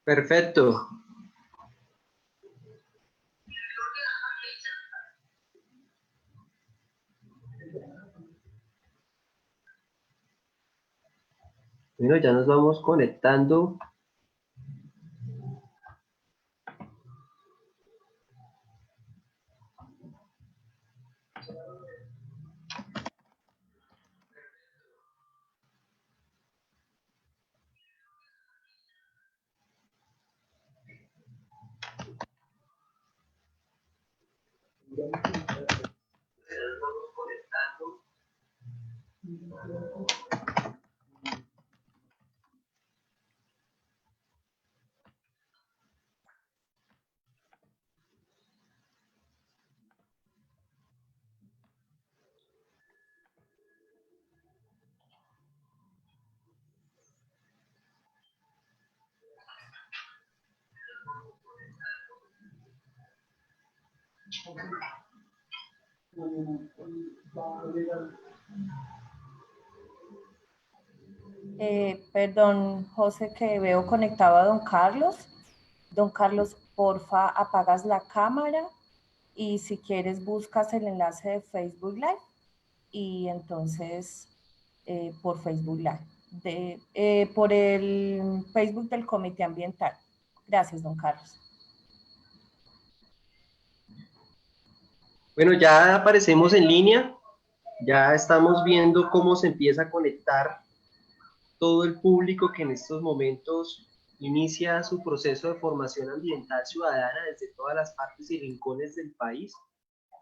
Perfecto. Bueno, ya nos vamos conectando. Perdón, José, que veo conectado a don Carlos. Don Carlos, porfa, apagas la cámara y si quieres buscas el enlace de Facebook Live y entonces por Facebook Live, por el Facebook del Comité Ambiental. Gracias, don Carlos. Bueno, ya aparecemos en línea. Ya estamos viendo cómo se empieza a conectar todo el público que en estos momentos inicia su proceso de formación ambiental ciudadana desde todas las partes y rincones del país.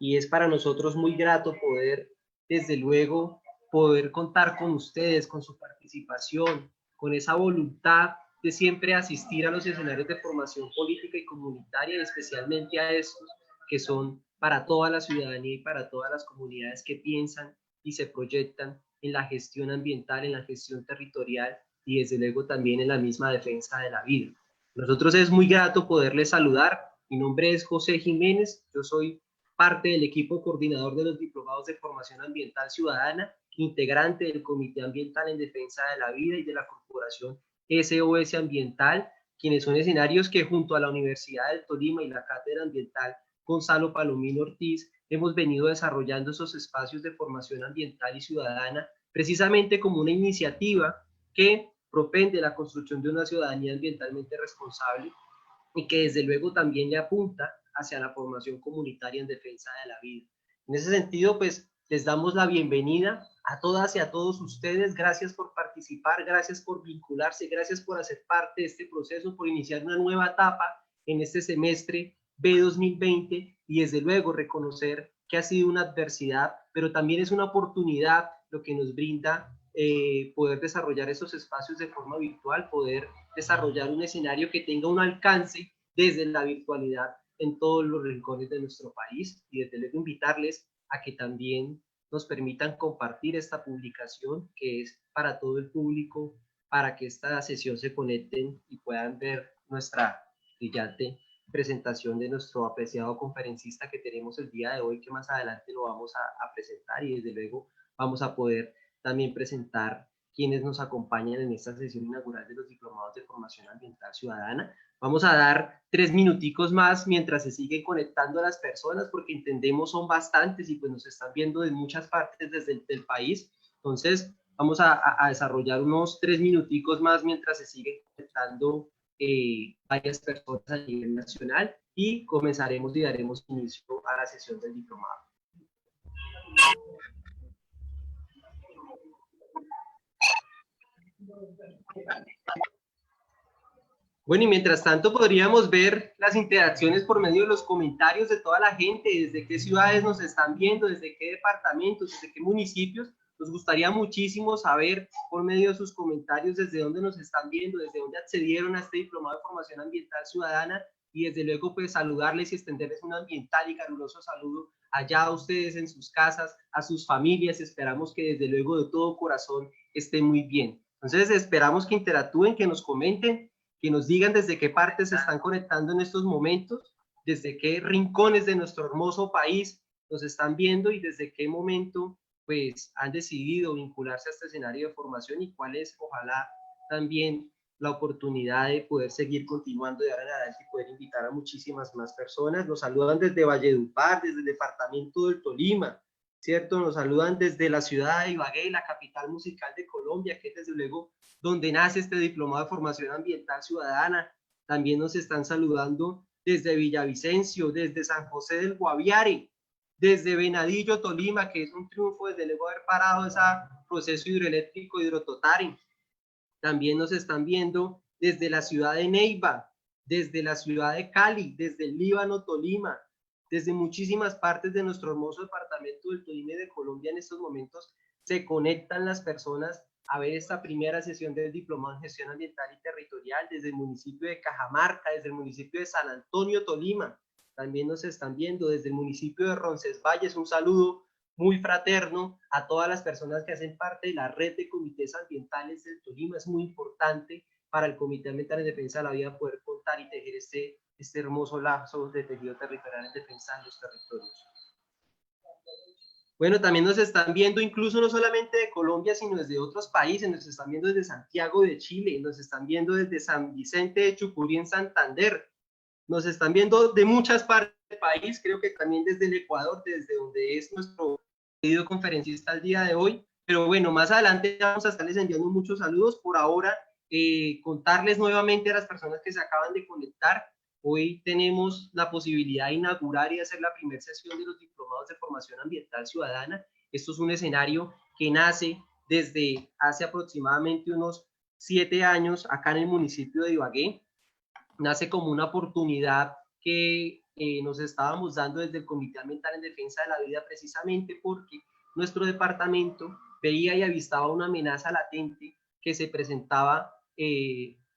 Y es para nosotros muy grato poder, desde luego, poder contar con ustedes, con su participación, con esa voluntad de siempre asistir a los escenarios de formación política y comunitaria, y especialmente a estos que son para toda la ciudadanía y para todas las comunidades que piensan y se proyectan en la gestión ambiental, en la gestión territorial y desde luego también en la misma defensa de la vida. Nosotros es muy grato poderles saludar. Mi nombre es José Jiménez, yo soy parte del equipo coordinador de los diplomados de formación ambiental ciudadana, integrante del Comité Ambiental en Defensa de la Vida y de la Corporación SOS Ambiental, quienes son escenarios que junto a la Universidad del Tolima y la Cátedra Ambiental Gonzalo Palomino Ortiz hemos venido desarrollando esos espacios de formación ambiental y ciudadana precisamente como una iniciativa que propende la construcción de una ciudadanía ambientalmente responsable y que desde luego también le apunta hacia la formación comunitaria en defensa de la vida. En ese sentido, pues les damos la bienvenida a todas y a todos ustedes. Gracias por participar, gracias por vincularse, gracias por hacer parte de este proceso, por iniciar una nueva etapa en este semestre B2020 y desde luego reconocer que ha sido una adversidad, pero también es una oportunidad lo que nos brinda poder desarrollar esos espacios de forma virtual, poder desarrollar un escenario que tenga un alcance desde la virtualidad en todos los rincones de nuestro país y desde luego invitarles a que también nos permitan compartir esta publicación que es para todo el público, para que esta sesión se conecten y puedan ver nuestra brillante presentación de nuestro apreciado conferencista que tenemos el día de hoy, que más adelante lo vamos a presentar y desde luego vamos a poder también presentar quienes nos acompañan en esta sesión inaugural de los diplomados de formación ambiental ciudadana. Vamos a dar 3 minuticos más mientras se siguen conectando a las personas porque entendemos son bastantes y pues nos están viendo de muchas partes desde el país. Entonces vamos a desarrollar unos 3 minuticos más mientras se siguen conectando varias personas a nivel nacional y comenzaremos y daremos inicio a la sesión del diplomado. Bueno, y mientras tanto podríamos ver las interacciones por medio de los comentarios de toda la gente, desde qué ciudades nos están viendo, desde qué departamentos, desde qué municipios. Nos gustaría muchísimo saber por medio de sus comentarios desde dónde nos están viendo, desde dónde accedieron a este diplomado de formación ambiental ciudadana, y desde luego pues saludarles y extenderles un ambiental y caluroso saludo allá a ustedes en sus casas, a sus familias. Esperamos que desde luego de todo corazón estén muy bien. Entonces esperamos que interactúen, que nos comenten, que nos digan desde qué partes se están conectando en estos momentos, desde qué rincones de nuestro hermoso país nos están viendo y desde qué momento pues han decidido vincularse a este escenario de formación, y cuál es, ojalá, también la oportunidad de poder seguir continuando de ahora en adelante y poder invitar a muchísimas más personas. Nos saludan desde Valledupar, desde el departamento del Tolima, ¿cierto? Nos saludan desde la ciudad de Ibagué, la capital musical de Colombia, que es desde luego donde nace este diplomado de formación ambiental ciudadana. También nos están saludando desde Villavicencio, desde San José del Guaviare, desde Venadillo, Tolima, que es un triunfo desde luego haber parado ese proceso hidroeléctrico Hidrototari. También nos están viendo desde la ciudad de Neiva, desde la ciudad de Cali, desde el Líbano, Tolima, desde muchísimas partes de nuestro hermoso departamento del Tolima y de Colombia. En estos momentos se conectan las personas a ver esta primera sesión del Diplomado en Gestión Ambiental y Territorial desde el municipio de Cajamarca, desde el municipio de San Antonio, Tolima. También nos están viendo desde el municipio de Roncesvalles. Un saludo muy fraterno a todas las personas que hacen parte de la red de comités ambientales del Tolima. Es muy importante para el Comité Ambiental en Defensa de la Vida poder contar y tejer este hermoso lazo de tejido territorial en defensa de los territorios. Bueno, también nos están viendo incluso no solamente de Colombia, sino desde otros países. Nos están viendo desde Santiago de Chile, nos están viendo desde San Vicente de Chucurí en Santander, nos están viendo de muchas partes del país, creo que también desde el Ecuador, desde donde es nuestro querido conferencista el día de hoy. Pero bueno, más adelante vamos a estarles enviando muchos saludos. Por ahora, contarles nuevamente a las personas que se acaban de conectar. Hoy tenemos la posibilidad de inaugurar y hacer la primera sesión de los diplomados de formación ambiental ciudadana. Esto es un escenario que nace desde hace aproximadamente unos 7 años acá en el municipio de Ibagué. Nace como una oportunidad que nos estábamos dando desde el Comité Ambiental en Defensa de la Vida, precisamente porque nuestro departamento veía y avistaba una amenaza latente que se presentaba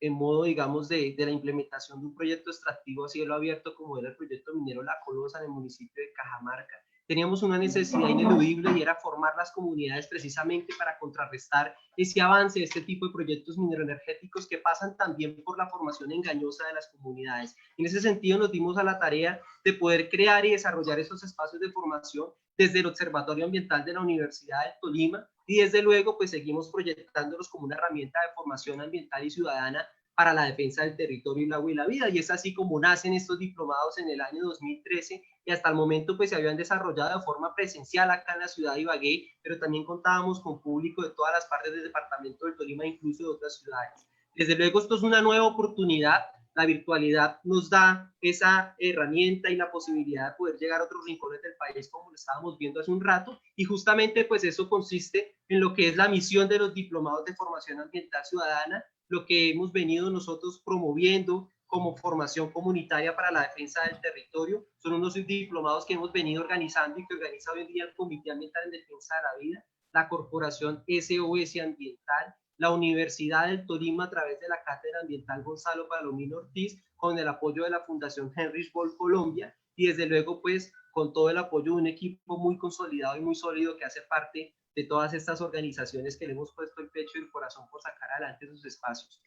en modo, digamos, de la implementación de un proyecto extractivo a cielo abierto como era el proyecto minero La Colosa en el municipio de Cajamarca. Teníamos una necesidad ineludible y era formar las comunidades precisamente para contrarrestar ese avance de este tipo de proyectos mineroenergéticos que pasan también por la formación engañosa de las comunidades. En ese sentido nos dimos a la tarea de poder crear y desarrollar esos espacios de formación desde el Observatorio Ambiental de la Universidad del Tolima, y desde luego pues seguimos proyectándolos como una herramienta de formación ambiental y ciudadana para la defensa del territorio, el agua y la vida. Y es así como nacen estos diplomados en el año 2013, y hasta el momento pues se habían desarrollado de forma presencial acá en la ciudad de Ibagué, pero también contábamos con público de todas las partes del departamento del Tolima, incluso de otras ciudades. Desde luego esto es una nueva oportunidad. La virtualidad nos da esa herramienta y la posibilidad de poder llegar a otros rincones del país, como lo estábamos viendo hace un rato, y justamente pues eso consiste en lo que es la misión de los diplomados de formación ambiental ciudadana, lo que hemos venido nosotros promoviendo como formación comunitaria para la defensa del territorio. Son unos diplomados que hemos venido organizando y que organiza hoy en día el Comité Ambiental en Defensa de la Vida, la Corporación SOS Ambiental, la Universidad del Tolima a través de la Cátedra Ambiental Gonzalo Palomino Ortiz, con el apoyo de la Fundación Heinrich Böll Colombia, y desde luego pues con todo el apoyo de un equipo muy consolidado y muy sólido que hace parte de todas estas organizaciones que le hemos puesto el pecho y el corazón por sacar adelante sus espacios.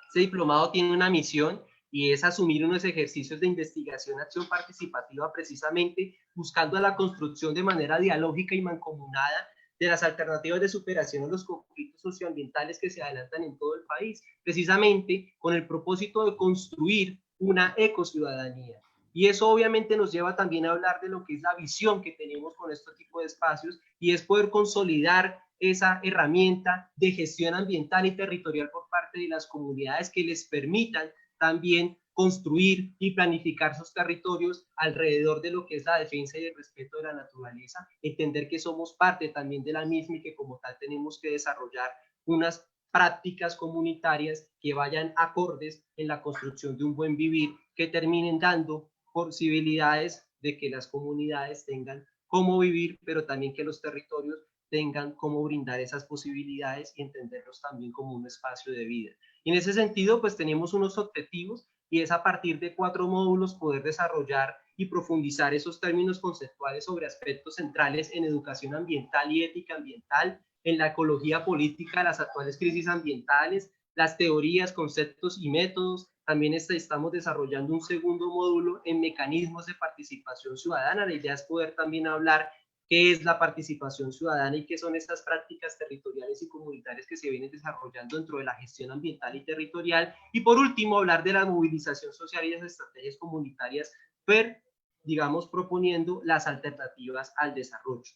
Este diplomado tiene una misión, y es asumir unos ejercicios de investigación, acción participativa, precisamente buscando la construcción de manera dialógica y mancomunada de las alternativas de superación de los conflictos socioambientales que se adelantan en todo el país, precisamente con el propósito de construir una ecociudadanía. Y eso obviamente nos lleva también a hablar de lo que es la visión que tenemos con este tipo de espacios, y es poder consolidar esa herramienta de gestión ambiental y territorial por parte de las comunidades que les permitan también construir y planificar sus territorios alrededor de lo que es la defensa y el respeto de la naturaleza, entender que somos parte también de la misma y que como tal tenemos que desarrollar unas prácticas comunitarias que vayan acordes en la construcción de un buen vivir, que terminen dando posibilidades de que las comunidades tengan cómo vivir, pero también que los territorios tengan cómo brindar esas posibilidades y entenderlos también como un espacio de vida. Y en ese sentido, pues tenemos unos objetivos y es a partir de 4 módulos poder desarrollar y profundizar esos términos conceptuales sobre aspectos centrales en educación ambiental y ética ambiental, en la ecología política de las actuales crisis ambientales, las teorías, conceptos y métodos. También estamos desarrollando un segundo módulo en mecanismos de participación ciudadana. La idea es poder también hablar qué es la participación ciudadana y qué son estas prácticas territoriales y comunitarias que se vienen desarrollando dentro de la gestión ambiental y territorial. Y por último, hablar de la movilización social y las estrategias comunitarias, digamos, proponiendo las alternativas al desarrollo.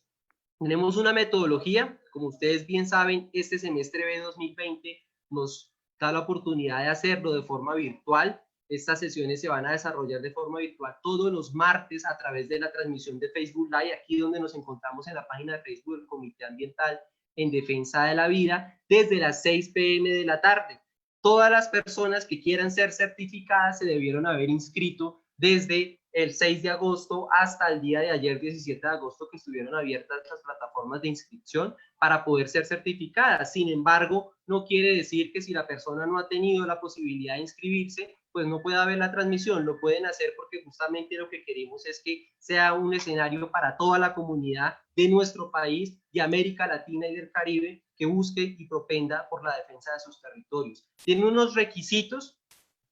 Tenemos una metodología, como ustedes bien saben, este semestre B 2020 nos da la oportunidad de hacerlo de forma virtual. Estas sesiones se van a desarrollar de forma virtual todos los martes a través de la transmisión de Facebook Live, aquí donde nos encontramos en la página de Facebook del Comité Ambiental en Defensa de la Vida, desde las 6 p.m. de la tarde. Todas las personas que quieran ser certificadas se debieron haber inscrito desde el 6 de agosto hasta el día de ayer, 17 de agosto, que estuvieron abiertas las plataformas de inscripción para poder ser certificadas. Sin embargo, no quiere decir que si la persona no ha tenido la posibilidad de inscribirse, pues no pueda ver la transmisión. Lo pueden hacer porque justamente lo que queremos es que sea un escenario para toda la comunidad de nuestro país, de América Latina y del Caribe, que busque y propenda por la defensa de sus territorios. Tiene unos requisitos.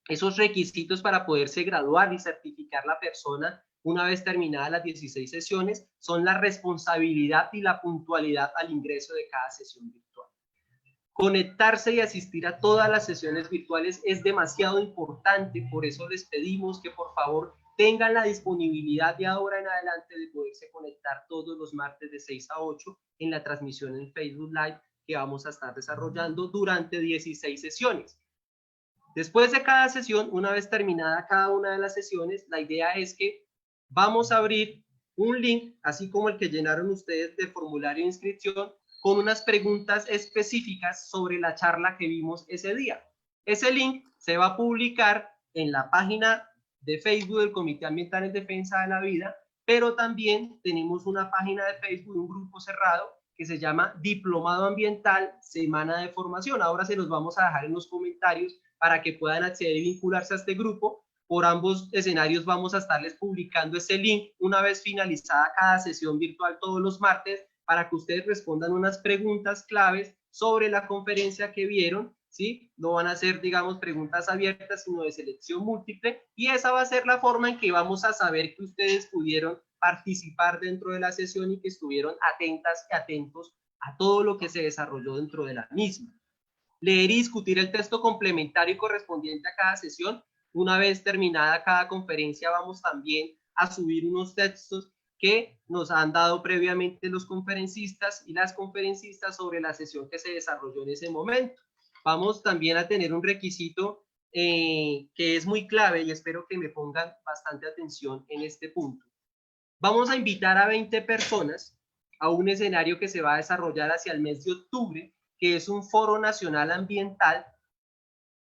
Esos requisitos para poderse graduar y certificar la persona una vez terminadas las 16 sesiones son la responsabilidad y la puntualidad al ingreso de cada sesión virtual. Conectarse y asistir a todas las sesiones virtuales es demasiado importante, por eso les pedimos que por favor tengan la disponibilidad de ahora en adelante de poderse conectar todos los martes de 6 a 8 en la transmisión en Facebook Live que vamos a estar desarrollando durante 16 sesiones. Después de cada sesión, una vez terminada cada una de las sesiones, la idea es que vamos a abrir un link, así como el que llenaron ustedes del formulario de inscripción, con unas preguntas específicas sobre la charla que vimos ese día. Ese link se va a publicar en la página de Facebook del Comité Ambiental en Defensa de la Vida, pero también tenemos una página de Facebook, un grupo cerrado, que se llama Diplomado Ambiental Semana de Formación. Ahora se los vamos a dejar en los comentarios para que puedan acceder y vincularse a este grupo. Por ambos escenarios vamos a estarles publicando ese link una vez finalizada cada sesión virtual todos los martes para que ustedes respondan unas preguntas claves sobre la conferencia que vieron, ¿sí? No van a ser, digamos, preguntas abiertas, sino de selección múltiple, y esa va a ser la forma en que vamos a saber que ustedes pudieron participar dentro de la sesión y que estuvieron atentas y atentos a todo lo que se desarrolló dentro de la misma. Leer y discutir el texto complementario y correspondiente a cada sesión. Una vez terminada cada conferencia, vamos también a subir unos textos que nos han dado previamente los conferencistas y las conferencistas sobre la sesión que se desarrolló en ese momento. Vamos también a tener un requisito que es muy clave y espero que me pongan bastante atención en este punto. Vamos a invitar a 20 personas a un escenario que se va a desarrollar hacia el mes de octubre, que es un foro nacional ambiental,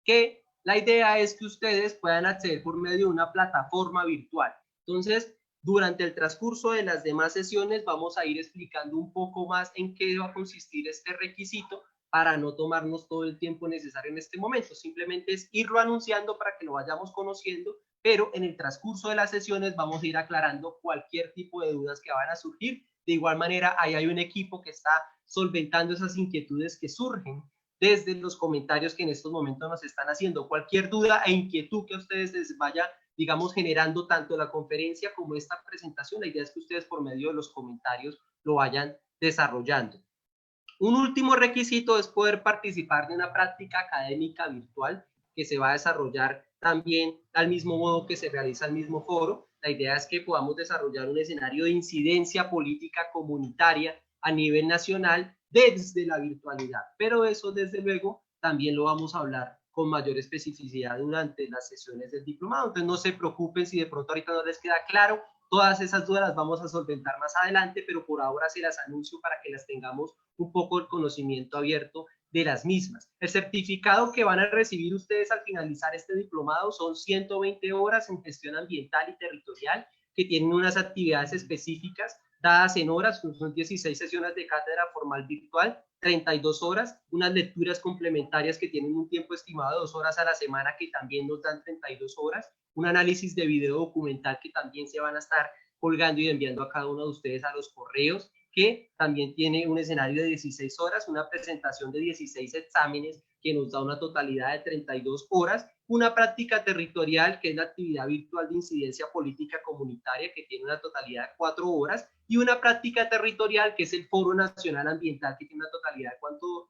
que la idea es que ustedes puedan acceder por medio de una plataforma virtual. Entonces, durante el transcurso de las demás sesiones vamos a ir explicando un poco más en qué va a consistir este requisito para no tomarnos todo el tiempo necesario en este momento. Simplemente es irlo anunciando para que lo vayamos conociendo, pero en el transcurso de las sesiones vamos a ir aclarando cualquier tipo de dudas que van a surgir. De igual manera, ahí hay un equipo que está solventando esas inquietudes que surgen desde los comentarios que en estos momentos nos están haciendo. Cualquier duda e inquietud que a ustedes les vaya, digamos, generando tanto la conferencia como esta presentación, la idea es que ustedes por medio de los comentarios lo vayan desarrollando. Un último requisito es poder participar de una práctica académica virtual que se va a desarrollar también al mismo modo que se realiza el mismo foro. La idea es que podamos desarrollar un escenario de incidencia política comunitaria a nivel nacional desde la virtualidad, pero eso desde luego también lo vamos a hablar con mayor especificidad durante las sesiones del diplomado. Entonces no se preocupen si de pronto ahorita no les queda claro. Todas esas dudas las vamos a solventar más adelante, pero por ahora se las anuncio para que las tengamos un poco el conocimiento abierto de las mismas. El certificado que van a recibir ustedes al finalizar este diplomado son 120 horas en gestión ambiental y territorial, que tienen unas actividades específicas dadas en horas, son 16 sesiones de cátedra formal virtual, 32 horas, unas lecturas complementarias que tienen un tiempo estimado de 2 horas a la semana, que también nos dan 32 horas, un análisis de video documental que también se van a estar colgando y enviando a cada uno de ustedes a los correos, que también tiene un escenario de 16 horas, una presentación de 16 exámenes que nos da una totalidad de 32 horas, una práctica territorial que es la actividad virtual de incidencia política comunitaria que tiene una totalidad de 4 horas y una práctica territorial que es el Foro Nacional Ambiental que tiene una totalidad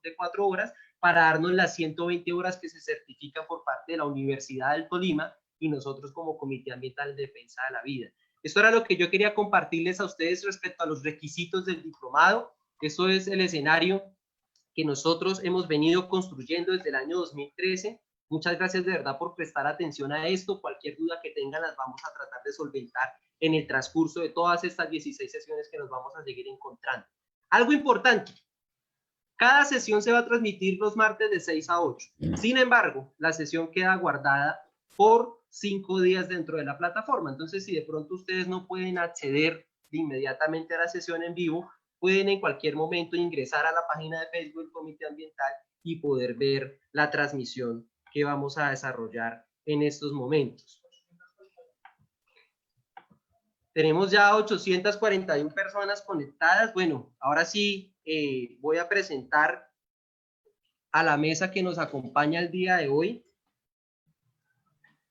de 4 horas para darnos las 120 horas que se certifican por parte de la Universidad del Tolima y nosotros como Comité Ambiental en Defensa de la Vida. Esto era lo que yo quería compartirles a ustedes respecto a los requisitos del diplomado. Eso es el escenario que nosotros hemos venido construyendo desde el año 2013. Muchas gracias de verdad por prestar atención a esto. Cualquier duda que tengan las vamos a tratar de solventar en el transcurso de todas estas 16 sesiones que nos vamos a seguir encontrando. Algo importante, cada sesión se va a transmitir los martes de 6 a 8. Sin embargo, la sesión queda guardada por 5 días dentro de la plataforma. Entonces, si de pronto ustedes no pueden acceder de inmediatamente a la sesión en vivo, pueden en cualquier momento ingresar a la página de Facebook del Comité Ambiental y poder ver la transmisión que vamos a desarrollar en estos momentos. Tenemos ya 841 personas conectadas. Bueno, ahora sí voy a presentar a la mesa que nos acompaña el día de hoy,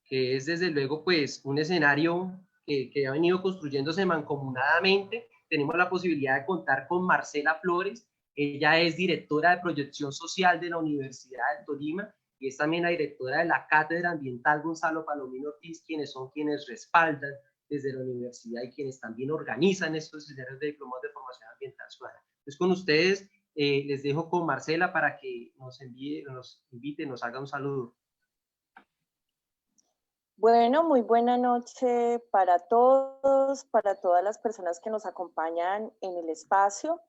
que es desde luego pues un escenario que ha venido construyéndose mancomunadamente. Tenemos la posibilidad de contar con Marcela Flores. Ella es directora de proyección social de la Universidad del Tolima y es también la directora de la Cátedra Ambiental Gonzalo Palomino Ortiz, quienes son quienes respaldan desde la universidad y quienes también organizan estos escenarios de diplomados de formación ambiental ciudadana. Entonces, con ustedes les dejo con Marcela para que nos envíe, nos invite, nos haga un saludo. Bueno, muy buena noche para todos, para todas las personas que nos acompañan en el espacio.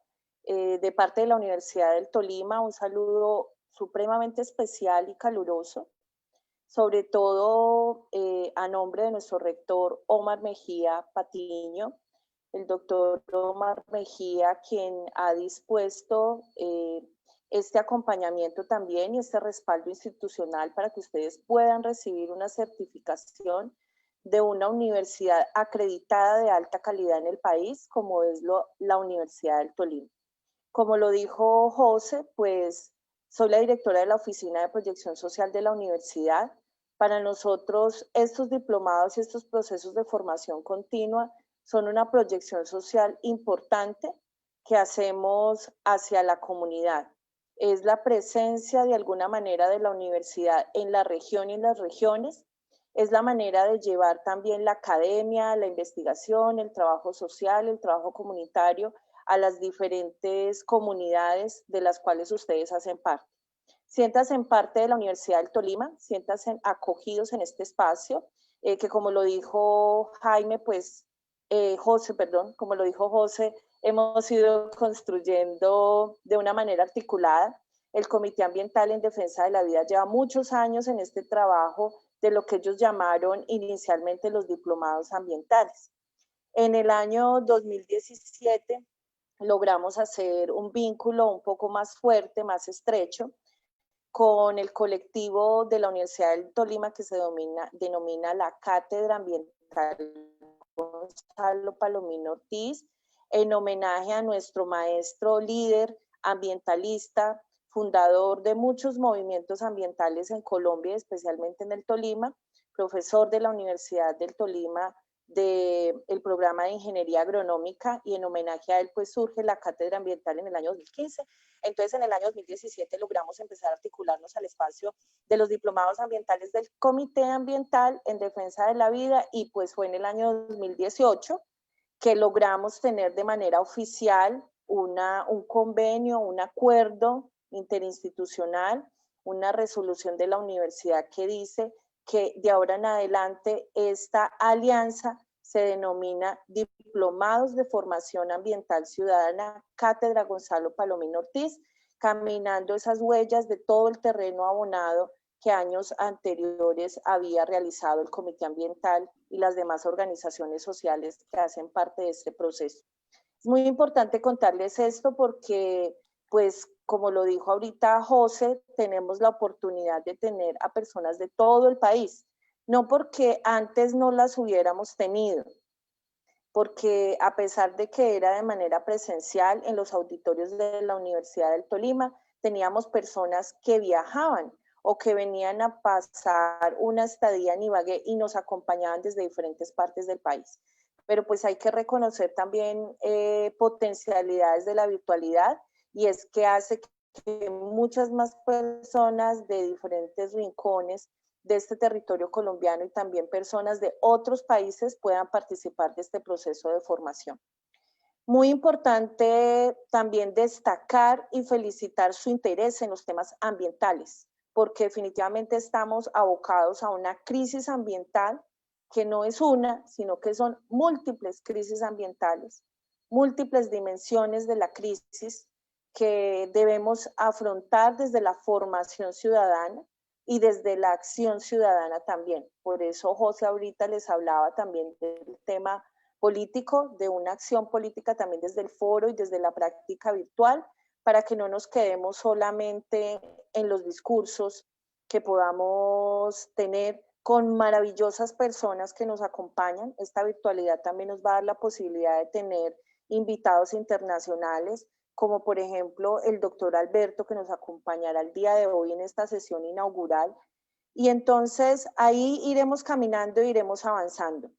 De parte de la Universidad del Tolima, un saludo supremamente especial y caluroso, sobre todo a nombre de nuestro rector Omar Mejía Patiño, el doctor Omar Mejía, quien ha dispuesto este acompañamiento también y este respaldo institucional para que ustedes puedan recibir una certificación de una universidad acreditada de alta calidad en el país, como es la Universidad del Tolima. Como lo dijo José, pues soy la directora de la Oficina de Proyección Social de la universidad. Para nosotros, estos diplomados y estos procesos de formación continua son una proyección social importante que hacemos hacia la comunidad. Es la presencia de alguna manera de la universidad en la región y en las regiones. Es la manera de llevar también la academia, la investigación, el trabajo social, el trabajo comunitario a las diferentes comunidades de las cuales ustedes hacen parte. Siéntanse en parte de la Universidad del Tolima, siéntanse acogidos en este espacio, que como lo dijo Jaime, pues, José, perdón, como lo dijo José, hemos ido construyendo de una manera articulada. El Comité Ambiental en Defensa de la Vida lleva muchos años en este trabajo de lo que ellos llamaron inicialmente los diplomados ambientales. En el año 2017 logramos hacer un vínculo un poco más fuerte, más estrecho, con el colectivo de la Universidad del Tolima que se denomina la Cátedra Ambiental Gonzalo Palomino Ortiz, en homenaje a nuestro maestro líder ambientalista, fundador de muchos movimientos ambientales en Colombia, especialmente en el Tolima, profesor de la Universidad del Tolima del programa de Ingeniería Agronómica, y en homenaje a él pues surge la Cátedra Ambiental en el año 2015. Entonces en el año 2017 logramos empezar a articularnos al espacio de los diplomados ambientales del Comité Ambiental en Defensa de la Vida, y pues fue en el año 2018 que logramos tener de manera oficial un convenio, un acuerdo interinstitucional, una resolución de la universidad que dice que de ahora en adelante esta alianza se denomina Diplomados de Formación Ambiental Ciudadana Cátedra Gonzalo Palomino Ortiz, caminando esas huellas de todo el terreno abonado que años anteriores había realizado el Comité Ambiental y las demás organizaciones sociales que hacen parte de este proceso. Es muy importante contarles esto porque, pues, como lo dijo ahorita José, tenemos la oportunidad de tener a personas de todo el país, no porque antes no las hubiéramos tenido, porque a pesar de que era de manera presencial en los auditorios de la Universidad del Tolima, teníamos personas que viajaban o que venían a pasar una estadía en Ibagué y nos acompañaban desde diferentes partes del país. Pero pues hay que reconocer también potencialidades de la virtualidad, y es que hace que muchas más personas de diferentes rincones de este territorio colombiano y también personas de otros países puedan participar de este proceso de formación. Muy importante también destacar y felicitar su interés en los temas ambientales, porque definitivamente estamos abocados a una crisis ambiental que no es una, sino que son múltiples crisis ambientales, múltiples dimensiones de la crisis que debemos afrontar desde la formación ciudadana y desde la acción ciudadana también. Por eso José ahorita les hablaba también del tema político, de una acción política también desde el foro y desde la práctica virtual, para que no nos quedemos solamente en los discursos, que podamos tener con maravillosas personas que nos acompañan. Esta virtualidad también nos va a dar la posibilidad de tener invitados internacionales, como por ejemplo el doctor Alberto, que nos acompañará el día de hoy en esta sesión inaugural. Y entonces ahí iremos caminando e iremos avanzando.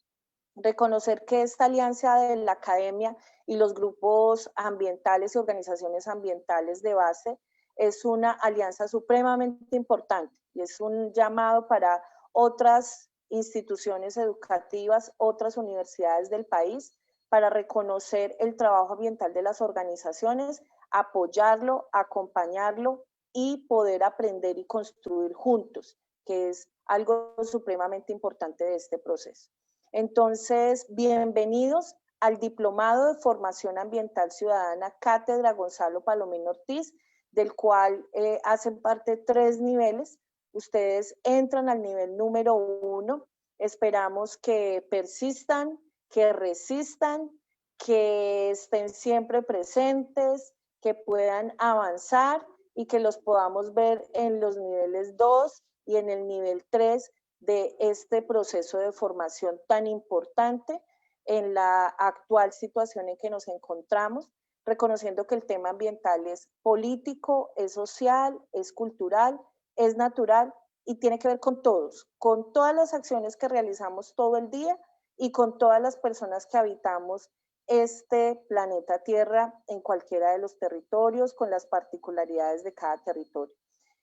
Reconocer que esta alianza de la academia y los grupos ambientales y organizaciones ambientales de base es una alianza supremamente importante y es un llamado para otras instituciones educativas, otras universidades del país, para reconocer el trabajo ambiental de las organizaciones, apoyarlo, acompañarlo y poder aprender y construir juntos, que es algo supremamente importante de este proceso. Entonces, bienvenidos al Diplomado de Formación Ambiental Ciudadana Cátedra Gonzalo Palomino Ortiz, del cual hacen parte 3 niveles. Ustedes entran al nivel número 1. Esperamos que persistan, que resistan, que estén siempre presentes, que puedan avanzar y que los podamos ver en los niveles 2 y en el nivel 3 de este proceso de formación tan importante en la actual situación en que nos encontramos, reconociendo que el tema ambiental es político, es social, es cultural, es natural y tiene que ver con todos, con todas las acciones que realizamos todo el día y con todas las personas que habitamos este planeta Tierra en cualquiera de los territorios, con las particularidades de cada territorio.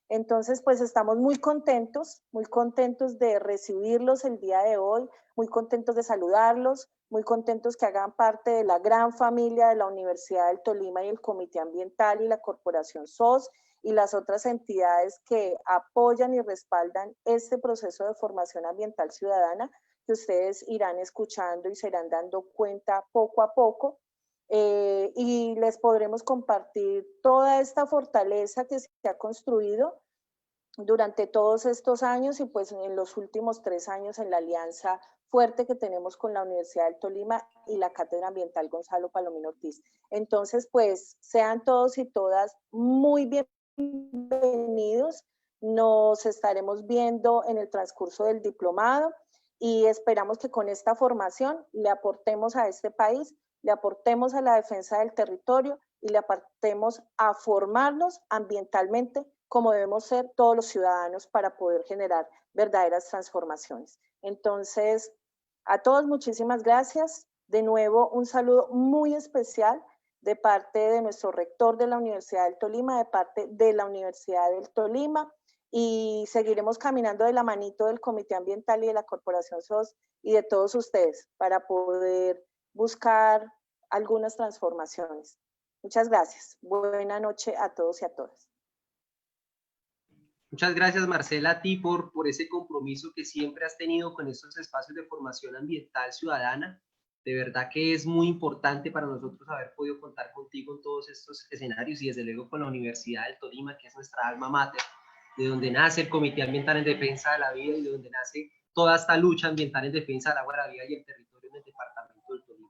Entonces, pues estamos muy contentos de recibirlos el día de hoy, muy contentos de saludarlos, muy contentos que hagan parte de la gran familia de la Universidad del Tolima y el Comité Ambiental y la Corporación SOS y las otras entidades que apoyan y respaldan este proceso de formación ambiental ciudadana, que ustedes irán escuchando y se irán dando cuenta poco a poco. Y les podremos compartir toda esta fortaleza que se ha construido durante todos estos años y pues en los últimos 3 años en la alianza fuerte que tenemos con la Universidad del Tolima y la Cátedra Ambiental Gonzalo Palomino Ortiz. Entonces, pues sean todos y todas muy bienvenidos. Nos estaremos viendo en el transcurso del diplomado y esperamos que con esta formación le aportemos a este país, le aportemos a la defensa del territorio y le aportemos a formarnos ambientalmente como debemos ser todos los ciudadanos para poder generar verdaderas transformaciones. Entonces, a todos muchísimas gracias. De nuevo, un saludo muy especial de parte de nuestro rector de la Universidad del Tolima, de parte de la Universidad del Tolima, y seguiremos caminando de la manito del Comité Ambiental y de la Corporación SOS y de todos ustedes para poder buscar algunas transformaciones. Muchas gracias. Buena noche a todos y a todas. Muchas gracias, Marcela, a ti por ese compromiso que siempre has tenido con estos espacios de formación ambiental ciudadana. De verdad que es muy importante para nosotros haber podido contar contigo en todos estos escenarios y desde luego con la Universidad del Tolima, que es nuestra alma mater, de donde nace el Comité Ambiental en Defensa de la Vida y de donde nace toda esta lucha ambiental en defensa del agua, de la vida y el territorio en el departamento del Tolima.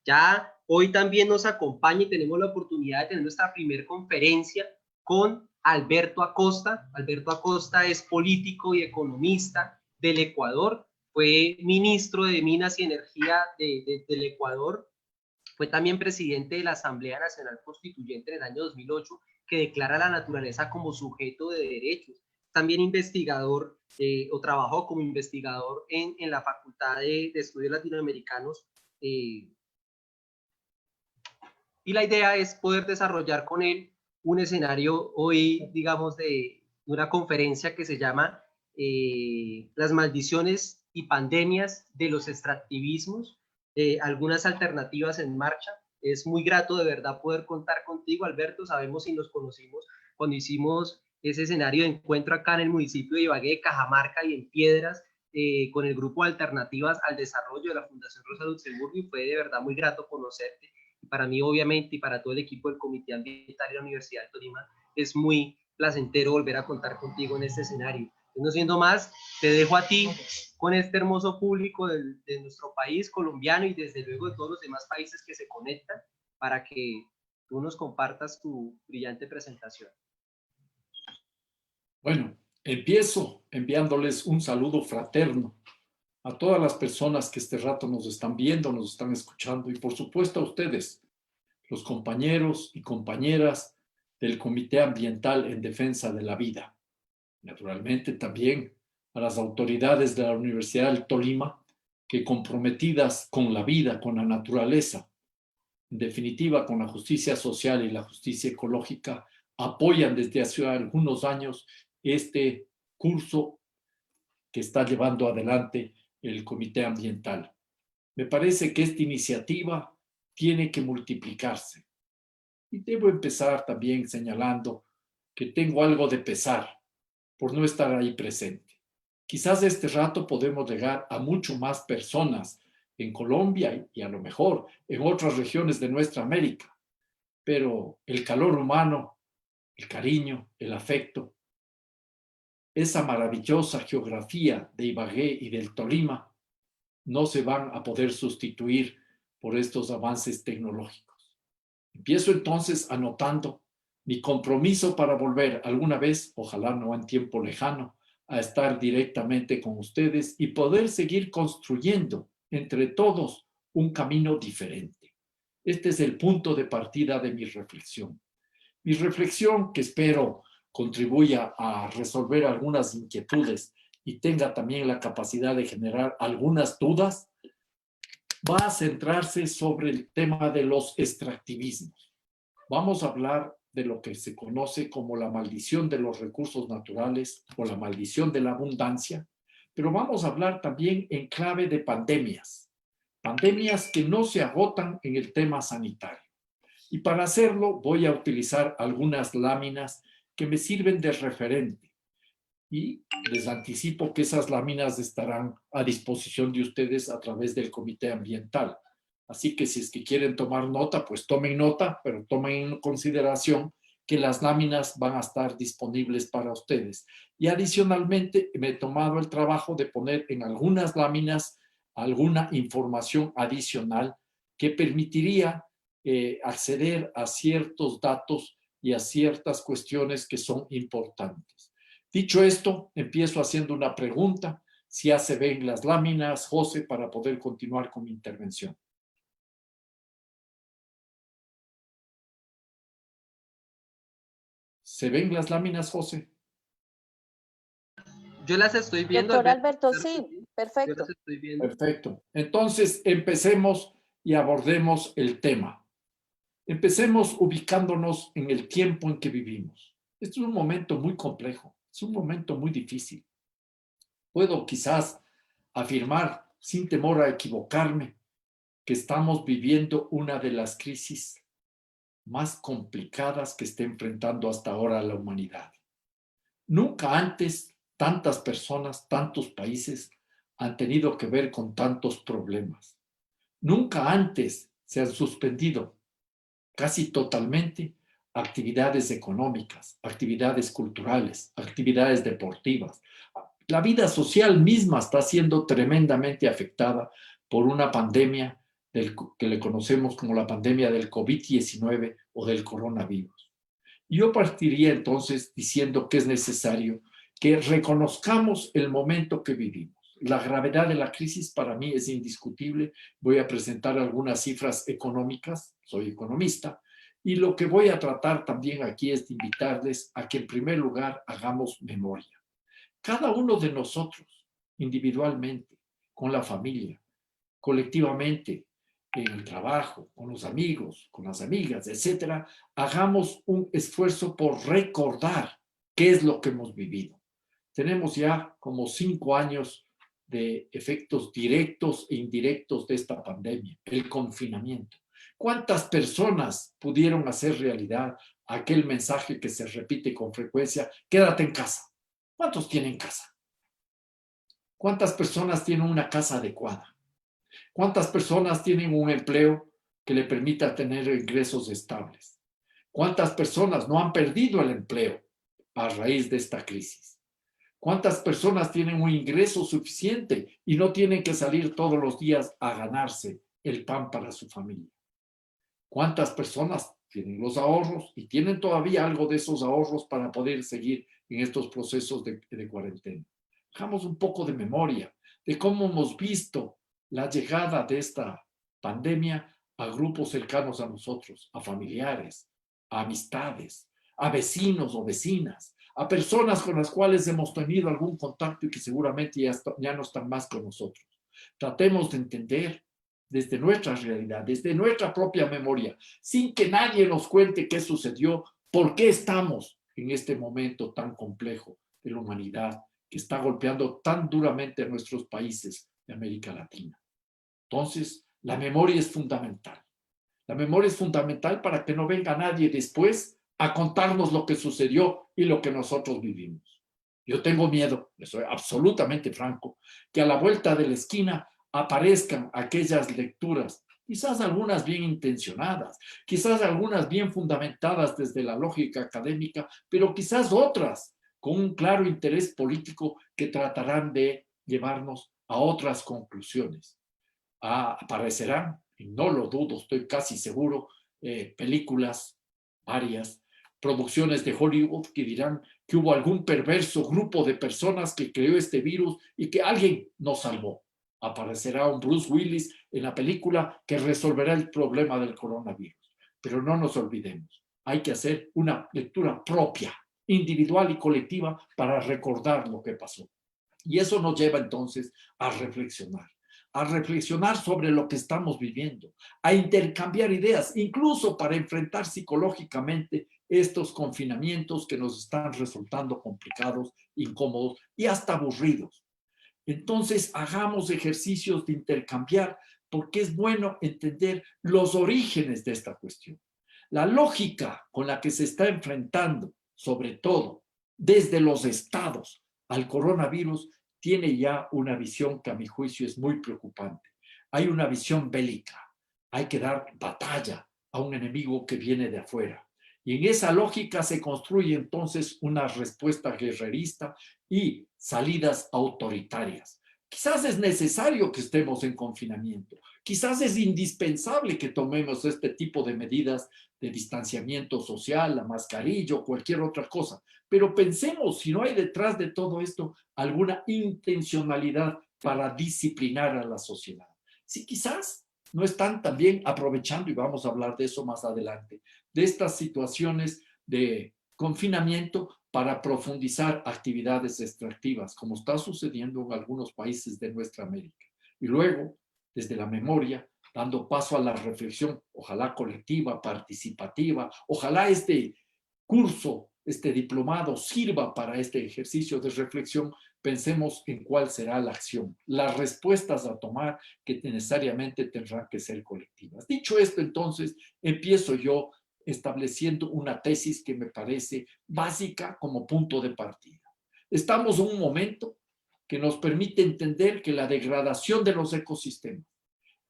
Ya hoy también nos acompaña y tenemos la oportunidad de tener nuestra primera conferencia con Alberto Acosta. Alberto Acosta es político y economista del Ecuador, fue ministro de Minas y Energía del Ecuador, fue también presidente de la Asamblea Nacional Constituyente en el año 2008, que declara la naturaleza como sujeto de derechos. También investigador o trabajó como investigador en la Facultad de Estudios Latinoamericanos. Y la idea es poder desarrollar con él un escenario hoy, digamos, de una conferencia que se llama Las maldiciones y pandemias de los extractivismos, algunas alternativas en marcha. Es muy grato de verdad poder contar contigo, Alberto. Sabemos si nos conocimos cuando hicimos ese escenario de encuentro acá en el municipio de Ibagué, de Cajamarca y en Piedras, con el grupo Alternativas al Desarrollo de la Fundación Rosa Luxemburgo, y fue de verdad muy grato conocerte. Para mí, obviamente, y para todo el equipo del Comité Ambiental de la Universidad de Tolima, es muy placentero volver a contar contigo en este escenario. No siendo más, te dejo a ti con este hermoso público de nuestro país colombiano y desde luego de todos los demás países que se conectan, para que tú nos compartas tu brillante presentación. Bueno, empiezo enviándoles un saludo fraterno a todas las personas que este rato nos están viendo, nos están escuchando y por supuesto a ustedes, los compañeros y compañeras del Comité Ambiental en Defensa de la Vida. Naturalmente también a las autoridades de la Universidad del Tolima, que comprometidas con la vida, con la naturaleza, en definitiva con la justicia social y la justicia ecológica, apoyan desde hace algunos años este curso que está llevando adelante el Comité Ambiental. Me parece que esta iniciativa tiene que multiplicarse. Y debo empezar también señalando que tengo algo de pesar por no estar ahí presente. Quizás este rato podemos llegar a mucho más personas en Colombia y a lo mejor en otras regiones de nuestra América, pero el calor humano, el cariño, el afecto, esa maravillosa geografía de Ibagué y del Tolima no se van a poder sustituir por estos avances tecnológicos. Empiezo entonces anotando mi compromiso para volver alguna vez, ojalá no en tiempo lejano, a estar directamente con ustedes y poder seguir construyendo entre todos un camino diferente. Este es el punto de partida de mi reflexión. Mi reflexión, que espero contribuya a resolver algunas inquietudes y tenga también la capacidad de generar algunas dudas, va a centrarse sobre el tema de los extractivismos. Vamos a hablar de lo que se conoce como la maldición de los recursos naturales o la maldición de la abundancia, pero vamos a hablar también en clave de pandemias, pandemias que no se agotan en el tema sanitario. Y para hacerlo voy a utilizar algunas láminas que me sirven de referente. Y les anticipo que esas láminas estarán a disposición de ustedes a través del Comité Ambiental. Así que si es que quieren tomar nota, pues tomen nota, pero tomen en consideración que las láminas van a estar disponibles para ustedes. Y adicionalmente me he tomado el trabajo de poner en algunas láminas alguna información adicional que permitiría acceder a ciertos datos y a ciertas cuestiones que son importantes. Dicho esto, empiezo haciendo una pregunta. Si ya se ven las láminas, José, para poder continuar con mi intervención. ¿Se ven las láminas, José? Yo las estoy viendo. Doctor Alberto, sí, perfecto. Yo las estoy viendo. Perfecto. Entonces, empecemos y abordemos el tema. Empecemos ubicándonos en el tiempo en que vivimos. Este es un momento muy complejo, es un momento muy difícil. Puedo quizás afirmar, sin temor a equivocarme, que estamos viviendo una de las crisis más complicadas que está enfrentando hasta ahora la humanidad. Nunca antes tantas personas, tantos países han tenido que ver con tantos problemas. Nunca antes se han suspendido casi totalmente actividades económicas, actividades culturales, actividades deportivas. La vida social misma está siendo tremendamente afectada por una pandemia que le conocemos como la pandemia del COVID-19 o del coronavirus. Yo partiría entonces diciendo que es necesario que reconozcamos el momento que vivimos. La gravedad de la crisis para mí es indiscutible. Voy a presentar algunas cifras económicas, soy economista, y lo que voy a tratar también aquí es de invitarles a que en primer lugar hagamos memoria. Cada uno de nosotros, individualmente, con la familia, colectivamente, en el trabajo, con los amigos, con las amigas, etcétera, hagamos un esfuerzo por recordar qué es lo que hemos vivido. Tenemos ya como 5 años de efectos directos e indirectos de esta pandemia, el confinamiento. ¿Cuántas personas pudieron hacer realidad aquel mensaje que se repite con frecuencia, quédate en casa? ¿Cuántos tienen casa? ¿Cuántas personas tienen una casa adecuada? ¿Cuántas personas tienen un empleo que le permita tener ingresos estables? ¿Cuántas personas no han perdido el empleo a raíz de esta crisis? ¿Cuántas personas tienen un ingreso suficiente y no tienen que salir todos los días a ganarse el pan para su familia? ¿Cuántas personas tienen los ahorros y tienen todavía algo de esos ahorros para poder seguir en estos procesos de cuarentena? Hagamos un poco de memoria de cómo hemos visto la llegada de esta pandemia a grupos cercanos a nosotros, a familiares, a amistades, a vecinos o vecinas, a personas con las cuales hemos tenido algún contacto y que seguramente ya no están más con nosotros. Tratemos de entender desde nuestra realidad, desde nuestra propia memoria, sin que nadie nos cuente qué sucedió, por qué estamos en este momento tan complejo de la humanidad que está golpeando tan duramente a nuestros países de América Latina. Entonces, la memoria es fundamental. La memoria es fundamental para que no venga nadie después a contarnos lo que sucedió y lo que nosotros vivimos. Yo tengo miedo, soy absolutamente franco, que a la vuelta de la esquina aparezcan aquellas lecturas, quizás algunas bien intencionadas, quizás algunas bien fundamentadas desde la lógica académica, pero quizás otras con un claro interés político que tratarán de llevarnos a otras conclusiones. Aparecerán, y no lo dudo, estoy casi seguro, películas varias, producciones de Hollywood que dirán que hubo algún perverso grupo de personas que creó este virus y que alguien nos salvó. Aparecerá un Bruce Willis en la película que resolverá el problema del coronavirus. Pero no nos olvidemos, hay que hacer una lectura propia, individual y colectiva para recordar lo que pasó. Y eso nos lleva entonces a reflexionar sobre lo que estamos viviendo, a intercambiar ideas, incluso para enfrentar psicológicamente estos confinamientos que nos están resultando complicados, incómodos y hasta aburridos. Entonces, hagamos ejercicios de intercambiar, porque es bueno entender los orígenes de esta cuestión. La lógica con la que se está enfrentando, sobre todo desde los estados, al coronavirus, tiene ya una visión que a mi juicio es muy preocupante. Hay una visión bélica. Hay que dar batalla a un enemigo que viene de afuera. Y en esa lógica se construye entonces una respuesta guerrerista y salidas autoritarias. Quizás es necesario que estemos en confinamiento. Quizás es indispensable que tomemos este tipo de medidas de distanciamiento social, la mascarilla o cualquier otra cosa. Pero pensemos si no hay detrás de todo esto alguna intencionalidad para disciplinar a la sociedad. Si quizás no están también aprovechando, y vamos a hablar de eso más adelante, de estas situaciones de confinamiento para profundizar actividades extractivas, como está sucediendo en algunos países de nuestra América. Y luego, desde la memoria, dando paso a la reflexión, ojalá colectiva, participativa, ojalá este curso, este diplomado sirva para este ejercicio de reflexión. Pensemos en cuál será la acción, las respuestas a tomar que necesariamente tendrán que ser colectivas. Dicho esto, entonces, empiezo yo estableciendo una tesis que me parece básica como punto de partida. Estamos en un momento que nos permite entender que la degradación de los ecosistemas,